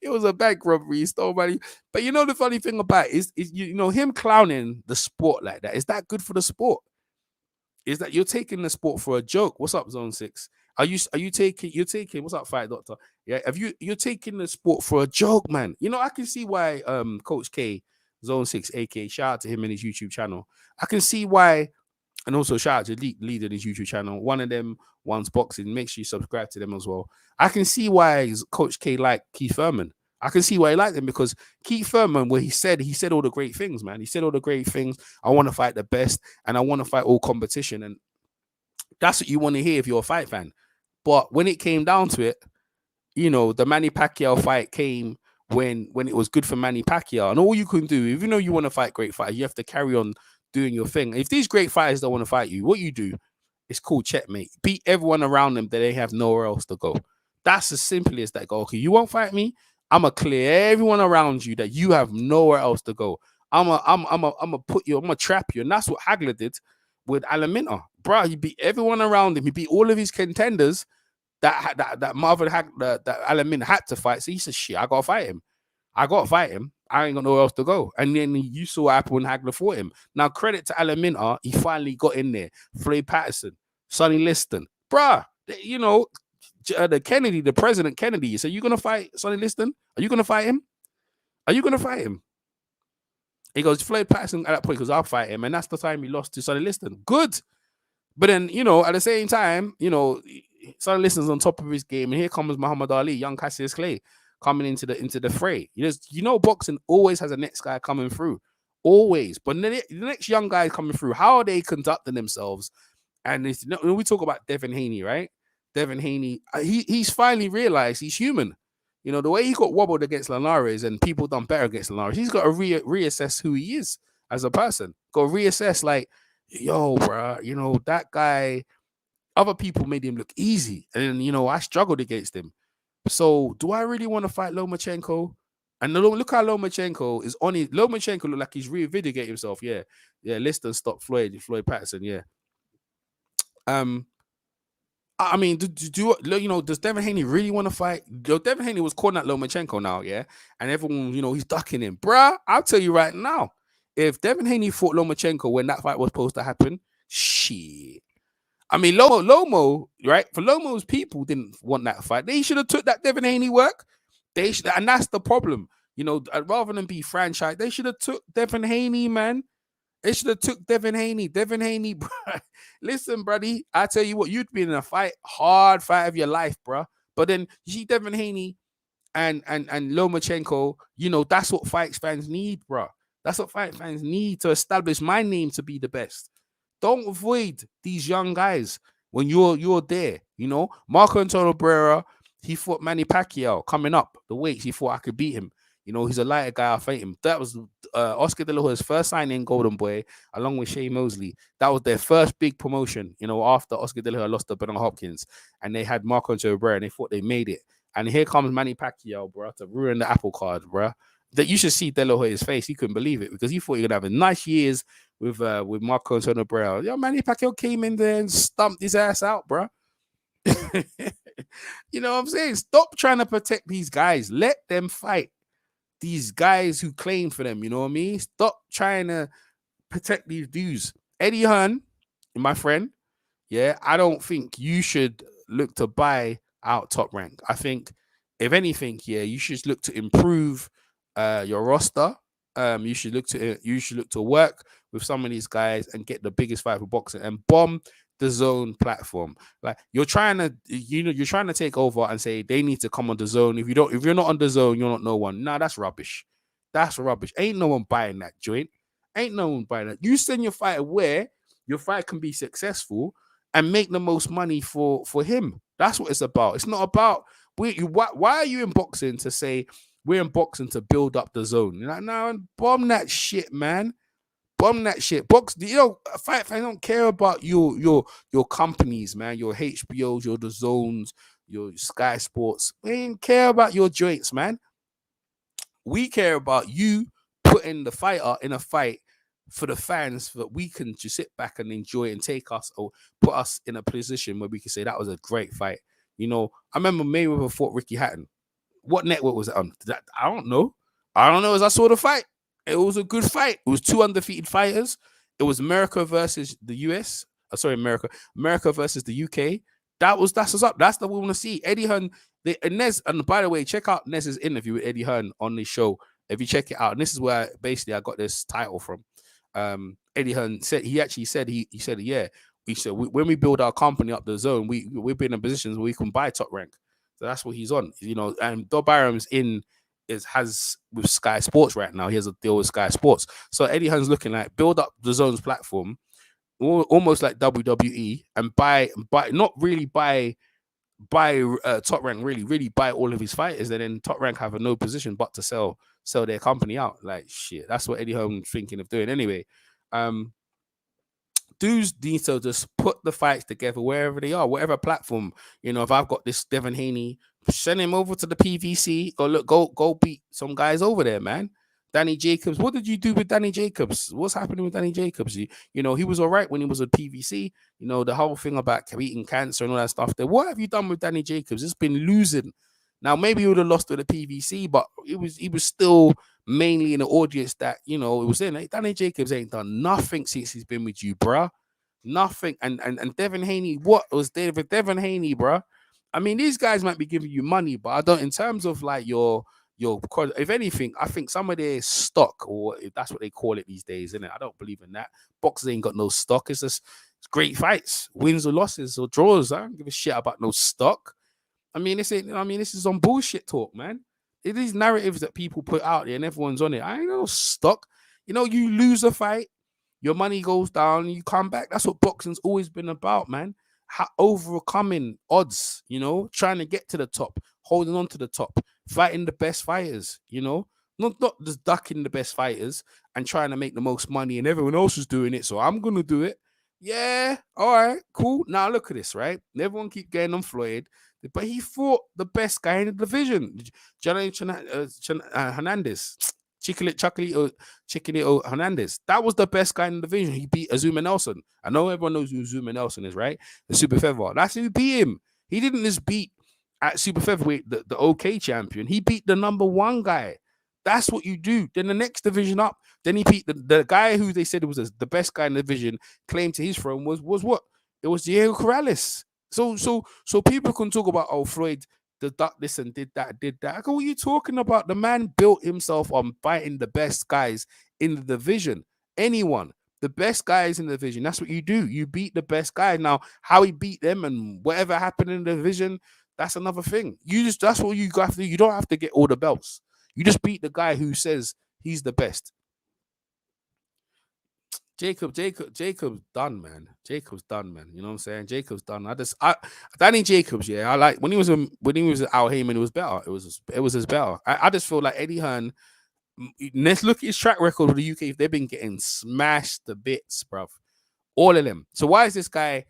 It was a bank robbery. He stole money. But the funny thing about it is him clowning the sport like that. Is that good for the sport? Is that you're taking the sport for a joke? What's up, Zone 6? You're taking what's up, Fight Doctor? Yeah, you're taking the sport for a joke, man. I can see why Coach K, Zone 6, aka shout out to him and his YouTube channel. I can see why, and also shout out to leader his YouTube channel. One of them wants boxing. Make sure you subscribe to them as well. I can see why Coach K liked Keith Thurman. I can see why he liked him because Keith Thurman, where he said all the great things, man. He said all the great things. I want to fight the best, and I want to fight all competition, and that's what you want to hear if you're a fight fan. But when it came down to it, the Manny Pacquiao fight came when it was good for Manny Pacquiao, and all you can do, even though you want to fight great fighters, you have to carry on doing your thing. If these great fighters don't want to fight you, what you do is called checkmate. Beat everyone around them that they have nowhere else to go. That's as simple as that. Go, okay, you won't fight me. I'm gonna clear everyone around you that you have nowhere else to go. I'm gonna trap you, and that's what Hagler did with Alaminta. Bro, he beat everyone around him. He beat all of his contenders that Marvin that Alaminta had to fight. So he said, "Shit, I gotta fight him. I ain't got nowhere else to go." And then you saw what happened when Hagler fought him. Now, credit to Alaminta, he finally got in there. Floyd Patterson, Sonny Liston, bruh, the President Kennedy. So you gonna fight Sonny Liston? Are you gonna fight him? He goes, Floyd Patterson at that point goes, I'll fight him. And that's the time he lost to Sonny Liston. Good. But then, at the same time, Sonny Liston's on top of his game. And here comes Muhammad Ali, young Cassius Clay, coming into the fray. Boxing always has a next guy coming through. Always. But the next young guy coming through, how are they conducting themselves? And we talk about Devin Haney, right? Devin Haney, he's finally realized he's human. The way he got wobbled against Linares and people done better against Linares, he's got to reassess who he is as a person. Got to reassess, like, yo, bro, that guy, other people made him look easy. And, I struggled against him. So do I really want to fight Lomachenko? And look how Lomachenko is on it. Lomachenko look like he's reinvigorating himself. Yeah. Liston stopped Floyd Patterson. Yeah. I mean, does Devin Haney really want to fight? Devin Haney was calling out Lomachenko now, yeah? And everyone, he's ducking him. Bruh, I'll tell you right now, if Devin Haney fought Lomachenko when that fight was supposed to happen, shit. I mean, Lomo, right? For Lomo's people didn't want that fight. They should have took that Devin Haney work. And that's the problem. Rather than be franchise, they should have took Devin Haney, man. They should have took Devin Haney. Devin Haney, bro. Listen, buddy, I tell you what, you'd be in a hard fight of your life, bro. But then you see Devin Haney and Lomachenko, that's what fight fans need, bro. That's what fight fans need to establish my name to be the best. Don't avoid these young guys when you're there. Marco Antonio Barrera, he fought Manny Pacquiao coming up the weights. He thought I could beat him. He's a lighter guy. I fight him. That was Oscar De La Hoya's first signing, Golden Boy, along with Shea Mosley. That was their first big promotion, after Oscar De La Hoya lost to Bernard Hopkins. And they had Marco Antonio Barrera, and they thought they made it. And here comes Manny Pacquiao, bro, to ruin the apple card, bro. That you should see De La Hoya's face. He couldn't believe it because he thought he could have a nice years with Marco Antonio Barrera. Yo, Manny Pacquiao came in there and stumped his ass out, bro. You know what I'm saying? Stop trying to protect these guys. Let them fight. these guys who claim for them. You know what I mean? Stop trying to protect these dudes. Eddie Hearn, my friend, yeah, I don't think you should look to buy out Top Rank. I think, if anything, yeah, you should look to improve your roster. You should look to work with some of these guys and get the biggest fight for boxing and bomb the zone platform. Like you're trying to take over and say they need to come on the zone. If you're not on the zone, you're not no one. Nah, that's rubbish. That's rubbish. Ain't no one buying that joint. Ain't no one buying that. You send your fighter where your fight can be successful and make the most money for him. That's what it's about. It's not about why are you in boxing to say we're in boxing to build up the zone? You're like, no, bomb that shit, man. Bomb that shit. Fight fans don't care about your companies, man. Your HBOs, your the zones, your Sky Sports. We ain't care about your joints, man. We care about you putting the fighter in a fight for the fans so that we can just sit back and enjoy and take us or put us in a position where we can say that was a great fight. You know, I remember Mayweather fought Ricky Hatton. What network was it on? I don't know. As I saw the fight. It was a good fight. It was two undefeated fighters. It was America versus the US. America versus the UK. That's what's up. That's what we want to see. Eddie Hearn, Nez, and by the way, check out Nez's interview with Eddie Hearn on the show. If you check it out, and this is where basically I got this title from. Eddie Hearn said when we build our company up the zone, we've been in positions where we can buy Top Rank. So that's what he's on, you know. And Bob Arum's has with Sky Sports right now. He has a deal with Sky Sports. So Eddie Hearn's looking like build up the zone's platform, almost like WWE, and buy Top Rank, really buy all of his fighters, and then Top Rank have no position but to sell their company out. Like shit, that's what Eddie Hearn's thinking of doing anyway. Dudes need to just put the fights together wherever they are, whatever platform. You know, if I've got this Devin Haney, send him over to the PVC. Go beat some guys over there, man. Danny Jacobs. What did you do with Danny Jacobs? What's happening with Danny Jacobs? You know, he was all right when he was a PVC. You know, the whole thing about beating cancer and all that stuff there. What have you done with Danny Jacobs? It's been losing. Now, maybe he would have lost to the PVC, but he was still mainly in the audience that, you know, it was in. Like, Danny Jacobs ain't done nothing since he's been with you, bruh. Nothing. And Devin Haney, what was Devin Haney, bruh? I mean, these guys might be giving you money, but I don't, in terms of like your, if anything, I think some of their stock, or if that's what they call it these days, isn't it? I don't believe in that. Boxers ain't got no stock. It's just great fights, wins or losses or draws. I don't give a shit about no stock. I mean, this is some bullshit talk, man. It is narratives that people put out there and everyone's on it. I ain't no stock. You know, you lose a fight, your money goes down, you come back. That's what boxing's always been about, man. Overcoming odds, you know, trying to get to the top, holding on to the top, fighting the best fighters, you know, not just ducking the best fighters and trying to make the most money and everyone else is doing it, so I'm going to do it. Yeah, all right, cool. Now look at this, right? Everyone keep getting on Floyd, but he fought the best guy in the division, Hernandez. Chiquilito Hernandez. That was the best guy in the division. He beat Azuma Nelson. I know everyone knows who Azuma Nelson is, right? The super featherweight. That's who beat him. He didn't just beat at super featherweight the OK champion. He beat the number one guy. That's what you do. Then the next division up, then he beat the guy who they said was the best guy in the division. Claimed to his throne was what? It was Diego Corrales. So people can talk about, oh, Floyd the duck this and did that. I go, what are you talking about? The man built himself on fighting the best guys in the division. Anyone, the best guys in the division. That's what you do. You beat the best guy. Now, how he beat them and whatever happened in the division, that's another thing. That's what you have to do. You don't have to get all the belts. You just beat the guy who says he's the best. Jacob's done, man. Jacob's done, man. You know what I'm saying? Jacob's done. Danny Jacobs, yeah. I like when he was at Al Heyman, it was better. It was as better. I just feel like Eddie Hearn. Let's look at his track record with the UK. They've been getting smashed to bits, bruv. All of them. So why is this guy?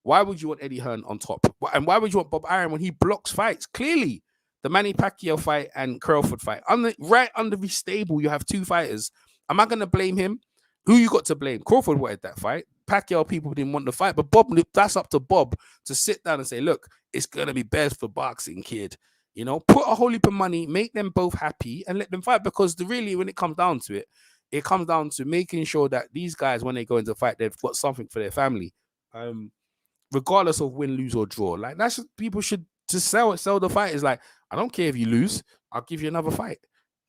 Why would you want Eddie Hearn on top? And why would you want Bob Arum when he blocks fights? Clearly, the Manny Pacquiao fight and Crawford fight. Right under the stable, you have two fighters. Am I going to blame him? Who you got to blame? Crawford wanted that fight. Pacquiao people didn't want the fight, but that's up to Bob to sit down and say, look, it's going to be best for boxing, kid. You know, put a whole heap of money, make them both happy, and let them fight. Because really, when it comes down to it, it comes down to making sure that these guys, when they go into fight, they've got something for their family, regardless of win, lose, or draw. Like that's just, people should just sell the fight. Is like, I don't care if you lose, I'll give you another fight.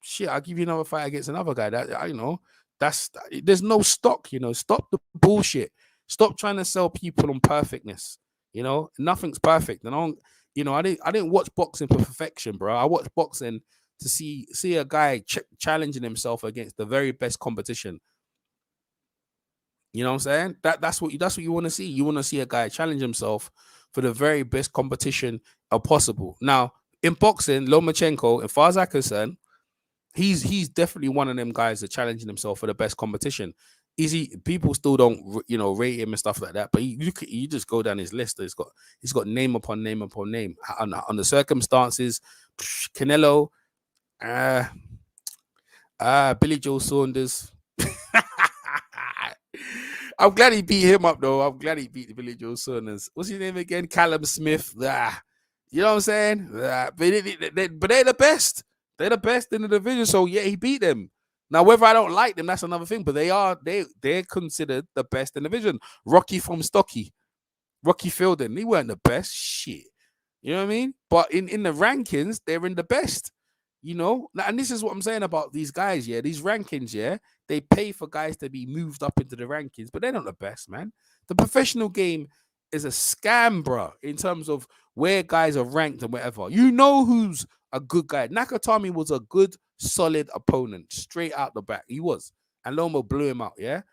Shit, I'll give you another fight against another guy. That you know, there's no stock. You know, stop the bullshit. Stop trying to sell people on perfectness. You know, nothing's perfect. And I didn't watch boxing for perfection, bro. I watched boxing to see a guy challenging himself against the very best competition. You know what I'm saying? That's what you want to see. You want to see a guy challenge himself for the very best competition possible. Now, in boxing, Lomachenko, as far as I'm concerned, he's definitely one of them guys that challenging himself for the best competition. People still don't rate him and stuff like that, but you just go down his list. He's got name upon name upon name on the circumstances. Canelo, Billy Joe Saunders. I'm glad he beat him up though. I'm glad he beat Billy Joe Saunders. What's his name again? Callum Smith. You know what I'm saying? But they're the best. They're the best in the division. So yeah, he beat them. Now, whether I don't like them, that's another thing. But they're considered the best in the division. Rocky from Stocky, Rocky Fielding, they weren't the best. Shit. You know what I mean? But in the rankings, they're in the best. You know? And this is what I'm saying about these guys, yeah. These rankings, yeah. They pay for guys to be moved up into the rankings, but they're not the best, man. The professional game is a scam, bro, in terms of where guys are ranked and whatever. You know who's a good guy. Nakatami was a good, solid opponent, straight out the back. He was. And Loma blew him out, yeah?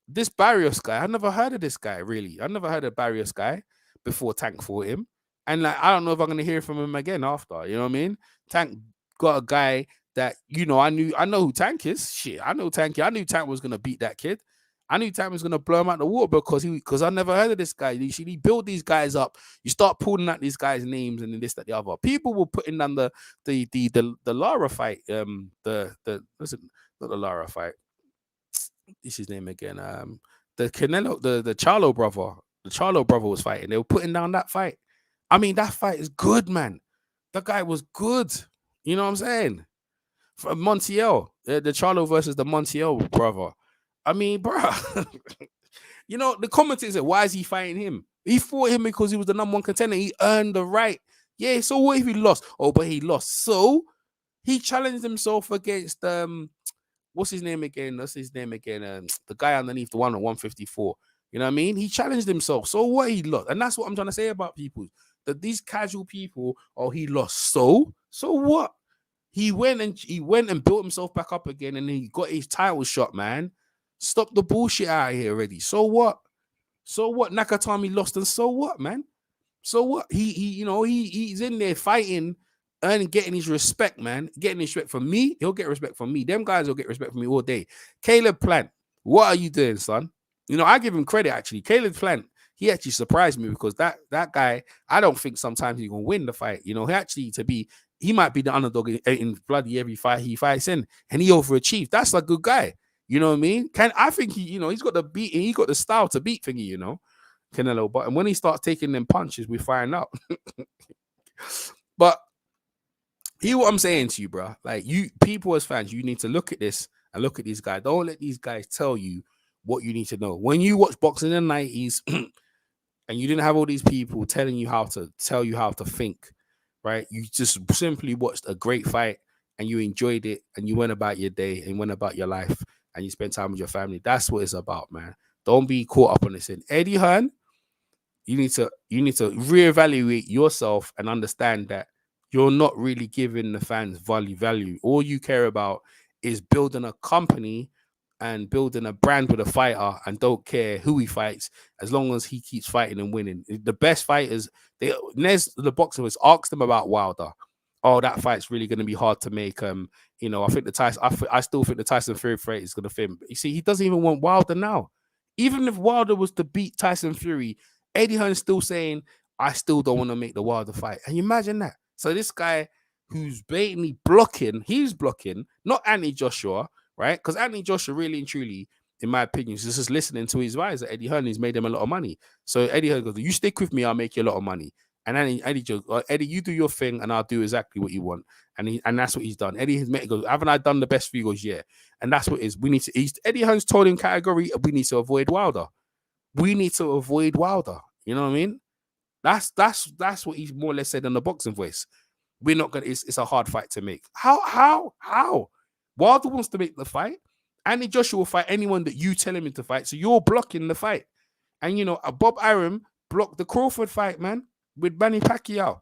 This Barrios guy, I never heard of this guy, really. I never heard of Barrios guy before Tank fought him. And like, I don't know if I'm going to hear from him again after, you know what I mean? Tank got a guy that, you know, I know who Tank is. Shit, I know Tank. I knew Tank was going to beat that kid. I knew Tank was going to blow him out the water because I never heard of this guy. He build these guys up. You start pulling out these guys' names and this, that, the other. People were putting down the Lara fight. Not the Lara fight. This is his name again. The Canelo, the Charlo brother. The Charlo brother was fighting. They were putting down that fight. I mean, that fight is good, man. That guy was good. You know what I'm saying? From Montiel, the Charlo versus the Montiel brother. I mean, bro, you know, the commentators said, why is he fighting him? He fought him because he was the number one contender. He earned the right. Yeah, so what if he lost? Oh, but he lost. So he challenged himself against what's his name again? The guy underneath the one at 154. You know what I mean? He challenged himself. So what, he lost. And that's what I'm trying to say about people. That these casual people, oh, he lost. So what? He went and built himself back up again, and he got his title shot, man. Stop the bullshit out of here already. So what? Nakatami lost, and so what, man? So what? He's in there fighting and getting his respect, man. Getting his respect from me. He'll get respect from me. Them guys will get respect from me all day. Caleb Plant, what are you doing, son? You know, I give him credit, actually. Caleb Plant, he actually surprised me because that guy, I don't think sometimes he's going to win the fight. You know, he might be the underdog in bloody every fight he fights in, and he overachieved. That's a good guy. You know what I mean? I think he's got the beat, he got the style to beat thingy, you know, Canelo. But when he starts taking them punches, we find out. But hear what I'm saying to you, bro. Like, you people as fans, you need to look at this and look at these guys. Don't let these guys tell you what you need to know. When you watch boxing in the 90s and you didn't have all these people telling you how to think, right? You just simply watched a great fight and you enjoyed it and you went about your day and went about your life and you spent time with your family. That's what it's about, man. Don't be caught up on this. And Eddie Hearn, you need to reevaluate yourself and understand that you're not really giving the fans value. All you care about is building a company and building a brand with a fighter and don't care who he fights as long as he keeps fighting and winning. The best fighters, Nez, the boxer, was asked them about Wilder. Oh, that fight's really going to be hard to make. I think I still think the Tyson Fury fight is going to film. You see, he doesn't even want Wilder now. Even if Wilder was to beat Tyson Fury, Eddie Hearn still saying, I still don't want to make the Wilder fight. And you imagine that. So this guy who's blatantly he's blocking, not Anthony Joshua, right? Because Anthony Joshua, really and truly, in my opinion, is just listening to his advisor, Eddie Hearn. He's made him a lot of money. So Eddie Hearn goes, you stick with me, I'll make you a lot of money. And then Eddie joked, Eddie, you do your thing, and I'll do exactly what you want. And that's what he's done. Eddie has met. He goes, haven't I done the best for you? He goes, yeah. And that's what it is. We need to. Eddie Hearn's told him category. We need to avoid Wilder. We need to avoid Wilder. You know what I mean? That's what he's more or less said in the boxing voice. We're not gonna. It's a hard fight to make. How? Wilder wants to make the fight. Andy Joshua will fight anyone that you tell him to fight. So you're blocking the fight. And you know, Bob Arum blocked the Crawford fight, man, with Manny Pacquiao.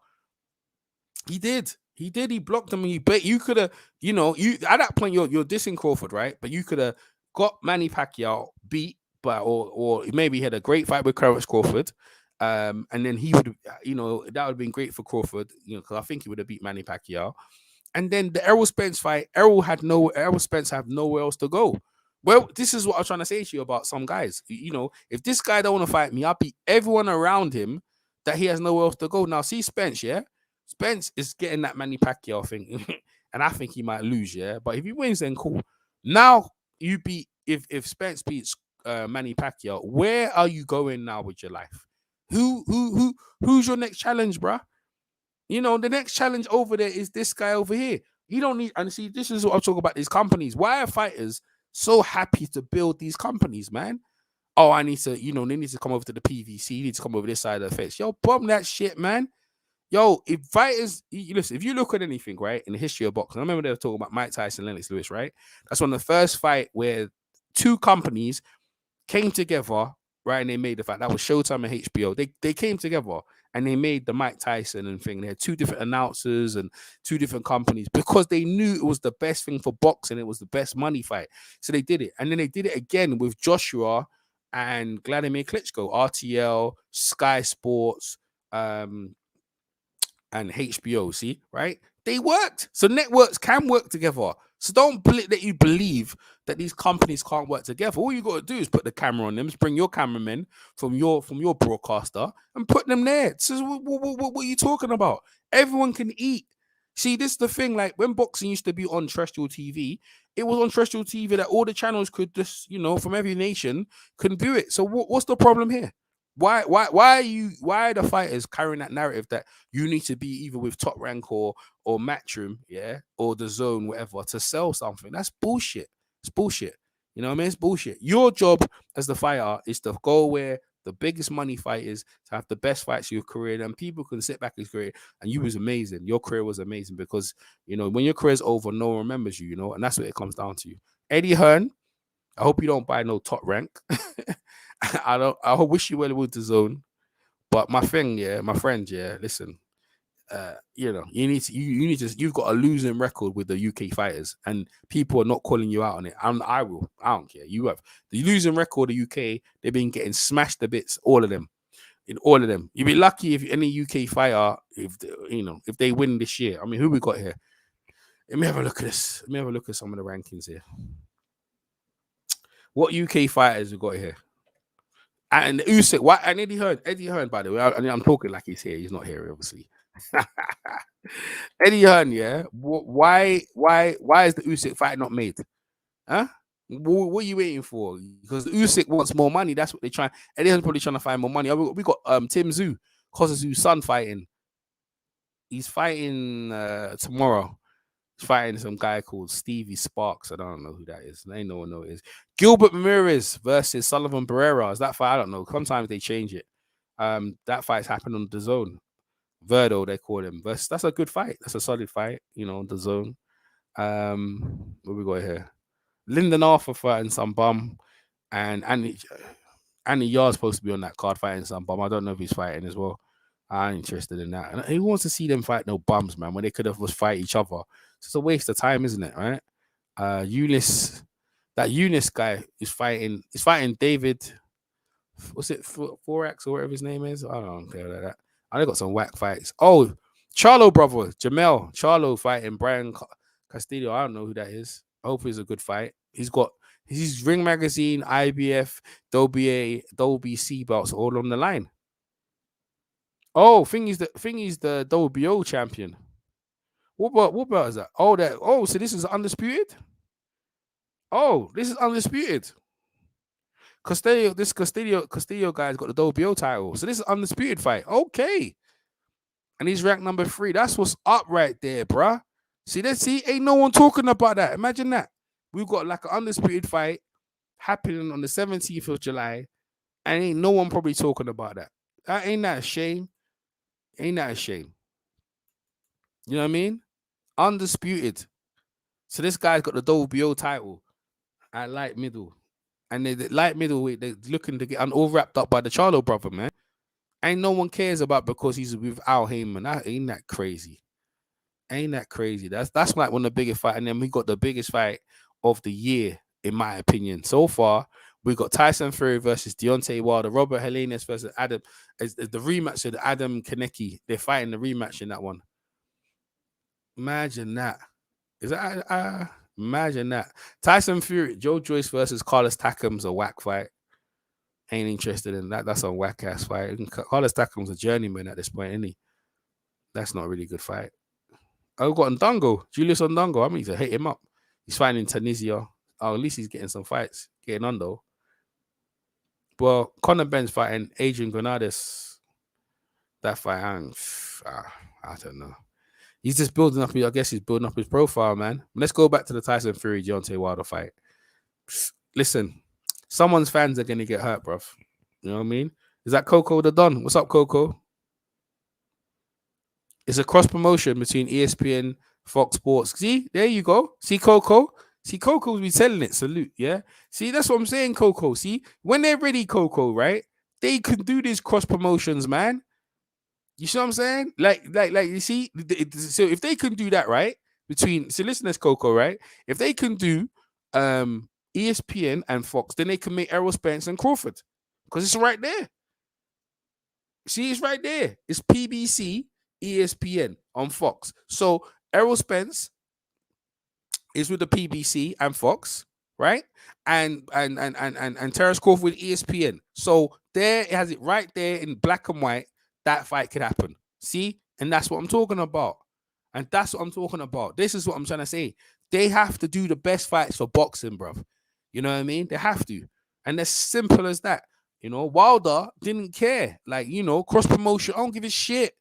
He did. He blocked him. You could have, you know, you at that point you're dissing Crawford, right? But you could have got Manny Pacquiao beat, but or maybe he had a great fight with Clarence Crawford. And then he would, you know, that would have been great for Crawford, you know, because I think he would have beat Manny Pacquiao. And then the Errol Spence fight, Errol Spence have nowhere else to go. Well, this is what I was trying to say to you about some guys. You know, if this guy don't want to fight me, I'll beat everyone around him that he has nowhere else to go. Now, see Spence, yeah? Spence is getting that Manny Pacquiao thing. And I think he might lose, yeah? But if he wins, then cool. Now, you beat, if Spence beats Manny Pacquiao, where are you going now with your life? Who's your next challenge, bruh? You know, the next challenge over there is this guy over here. You don't need, and see, this is what I'm talking about, these companies. Why are fighters so happy to build these companies, man? Oh, I need to, you know, they need to come over to the PVC. You need to come over this side of the fence. Yo, bomb that shit, man. Yo, if fighters, listen, if you look at anything, right, in the history of boxing, I remember they were talking about Mike Tyson, Lennox Lewis, right? That's one of the first fight where two companies came together, right, and they made the fight. That was Showtime and HBO. They came together and they made the Mike Tyson and thing. They had two different announcers and two different companies because they knew it was the best thing for boxing. It was the best money fight. So they did it. And then they did it again with Joshua and Vladimir Klitschko, RTL, Sky Sports, and HBO, see, right? They worked. So networks can work together. So don't let you believe that these companies can't work together. All you got to do is put the camera on them, just bring your cameramen from your broadcaster and put them there. So what are you talking about? Everyone can eat. See, this is the thing. Like when boxing used to be on terrestrial TV, it was on terrestrial TV that all the channels could just, you know, from every nation can view it. So what's the problem here? Why are the fighters carrying that narrative that you need to be either with Top Rank or Matchroom, yeah, or the Zone, whatever, to sell something? That's bullshit. It's bullshit. You know what I mean? It's bullshit. Your job as the fighter is to go where the biggest money fight is, to have the best fights of your career, and people can sit back and career. And you was amazing. Your career was amazing because, you know, when your career's over, no one remembers you, you know, and that's what it comes down to. Eddie Hearn, I hope you don't buy no Top Rank. I wish you well with the Zone, but my friend, listen, you know, you've got a losing record with the UK fighters, and people are not calling you out on it. I don't care. You have the losing record. The UK, they've been getting smashed to bits, all of them. You'd be lucky if any UK fighter, if they win this year. I mean, who we got here? Let me have a look at this. Let me have a look at some of the rankings here. What UK fighters we got here? And Usyk, why? And Eddie Hearn, by the way. I'm talking like he's here. He's not here, obviously. Eddie Hearn, yeah. Why is the Usyk fight not made? Huh? What are you waiting for? Because Usyk wants more money. That's what they're trying. Eddie Hearn's probably trying to find more money. We got Tim Tszyu, Kosazu's son, fighting. He's fighting tomorrow. Fighting some guy called Stevie Sparks. I don't know who that is. Ain't no one know it is. Gilbert Ramirez versus Sullivan Barrera. Is that fight? I don't know. Sometimes they change it. That fight's happened on the Zone. Verdo, they call him. That's a good fight. That's a solid fight, you know, on the Zone. What we got here? Lyndon Arthur fighting some bum. And Andy Yard's supposed to be on that card fighting some bum. I don't know if he's fighting as well. I'm interested in that. And who wants to see them fight no bums, man, when they could have just fight each other? It's a waste of time, isn't it? Right? Eunice guy is fighting. He's fighting David. What's it? Forax or whatever his name is. I don't care about that. I got some whack fights. Oh, Charlo brother, Jamel Charlo fighting Brian Castillo. I don't know who that is. I hope it's a good fight. He's Ring Magazine, IBF, WBC belts all on the line. Oh, thing is the WBO champion. What belt is that? So this is undisputed? Oh, this is undisputed. Castillo guy's got the WBO title. So this is undisputed fight. Okay. and he's ranked number 3. That's what's up right there, bruh. See, ain't no one talking about that. Imagine that. We've got like an undisputed fight happening on the 17th of July, and ain't no one probably talking about that. Ain't that a shame? Ain't that a shame? You know what I mean? Undisputed. So this guy's got the WBO title at light middle. And the light middleweight, they're looking to get all wrapped up by the Charlo brother, man. Ain't no one cares about because he's with Al Heyman. Ain't that crazy? Ain't that crazy? That's like one of the biggest fights. And then we got the biggest fight of the year, in my opinion. So far, we got Tyson Fury versus Deontay Wilder, Robert Helenius versus Adam. As the rematch of Adam Konecki. They're fighting the rematch in that one. Imagine that. Is that imagine that. Tyson Fury, Joe Joyce versus Carlos Takam's a whack fight. Ain't interested in that. That's a whack ass fight. Carlos Takam's a journeyman at this point, isn't he? That's not a really good fight. I've got Ndongo, Julius Ndongo. I mean, to hit him up. He's fighting in Tunisia. Oh, at least he's getting some fights, getting on though. Well, Conor Ben's fighting Adrian Granades. That fight, I don't know. He's just building up. I guess he's building up his profile, man. Let's go back to the Tyson Fury Deontay Wilder fight. Listen, someone's fans are gonna get hurt, bruv. You know what I mean? Is that Coco the Don? What's up, Coco? It's a cross promotion between ESPN, Fox Sports. See, there you go. See, Coco. See, Coco's be selling it. Salute, yeah. See, that's what I'm saying, Coco. See, when they're ready, Coco, right? They can do these cross promotions, man. You see what I'm saying? Like you see. So if they can do that, right? So listen, to this, Coco, right? If they can do ESPN and Fox, then they can make Errol Spence and Crawford because it's right there. See, it's right there. It's PBC, ESPN on Fox. So Errol Spence is with the PBC and Fox, right? And Terrence Crawford with ESPN. So there it has it right there in black and white. That fight could happen. See? And that's what I'm talking about. And that's what I'm talking about. This is what I'm trying to say. They have to do the best fights for boxing, bruv. You know what I mean? They have to. And as simple as that. You know, Wilder didn't care. Like, you know, cross promotion. I don't give a shit.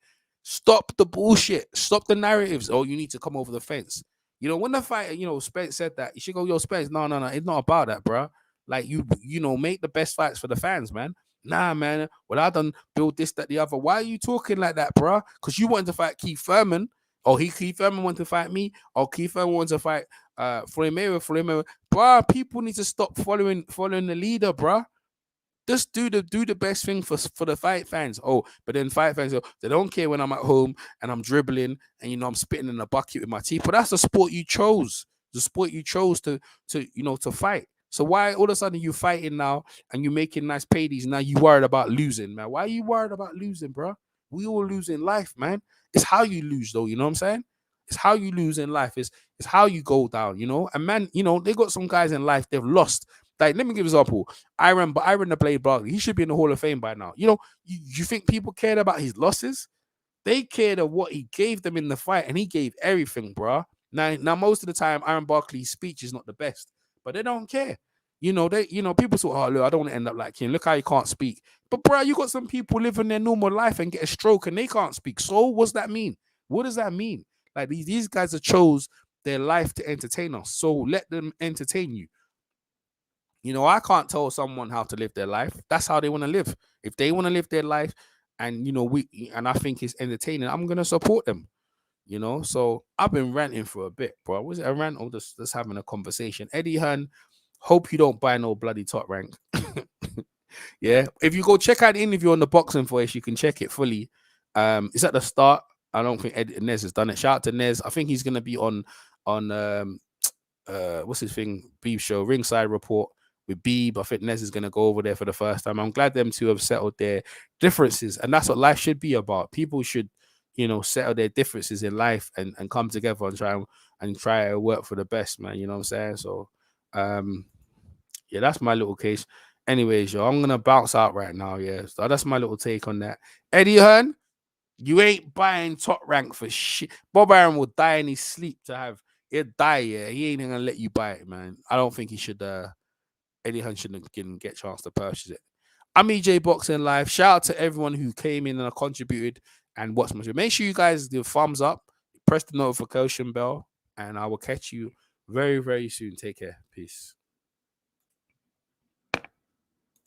Stop the bullshit. Stop the narratives. Oh, you need to come over the fence. You know, when the fighter, you know, Spence said that, you should go, yo, Spence. No. It's not about that, bruh. Like, you know, make the best fights for the fans, man. Nah, man. Well, I done build this, that, the other. Why are you talking like that, bruh? Because you wanted to fight Keith Thurman. Or Keith Thurman wanted to fight me. Or Keith Thurman wanted to fight Floyd Mayweather. Bruh, people need to stop following the leader, bruh. Just do the best thing for the fight fans. Oh, but then fight fans, they don't care when I'm at home and I'm dribbling and, you know, I'm spitting in a bucket with my teeth. But that's the sport you chose. The sport you chose to fight. So why all of a sudden you fighting now and you making nice paydays? Now you worried about losing, man. Why are you worried about losing, bro? We all lose in life, man. It's how you lose, though. You know what I'm saying? It's how you lose in life. It's how you go down, you know? And man, you know, they got some guys in life, they've lost. Like, let me give an example. Arum the Blade Barkley, he should be in the Hall of Fame by now. You know, you think people cared about his losses? They cared of what he gave them in the fight, and he gave everything, bro. Now, most of the time, Arum Barkley's speech is not the best, but they don't care. You know, people say, oh, look, I don't want to end up like him. Look how he can't speak. But, bro, you got some people living their normal life and get a stroke and they can't speak. So what's that mean? What does that mean? Like, these guys have chose their life to entertain us. So let them entertain you. You know, I can't tell someone how to live their life. That's how they want to live. If they want to live their life and, you know, I think it's entertaining, I'm going to support them. You know, so I've been ranting for a bit, bro. Was it a rant or just having a conversation? Eddie Hearn, hope you don't buy no bloody top rank. Yeah. If you go check out the interview on the Boxing Voice, you can check it fully. It's at the start. I don't think Nez has done it. Shout out to Nez. I think he's going to be on what's his thing? Beeb show, Ringside Report with Beeb. I think Nez is going to go over there for the first time. I'm glad them two have settled their differences. And that's what life should be about. People should, you know, settle their differences in life and come together and try to work for the best, man. You know what I'm saying? So, yeah, that's my little case. Anyways, yo, I'm going to bounce out right now, yeah. So that's my little take on that. Eddie Hearn, you ain't buying top rank for shit. Bob Arum will die in his sleep he'll die, yeah. He ain't going to let you buy it, man. I don't think he should, Eddie Hearn shouldn't get a chance to purchase it. I'm EJ Boxing Live. Shout out to everyone who came in and contributed and watch my show. Make sure you guys do thumbs up, press the notification bell, and I will catch you very, very soon. Take care. Peace.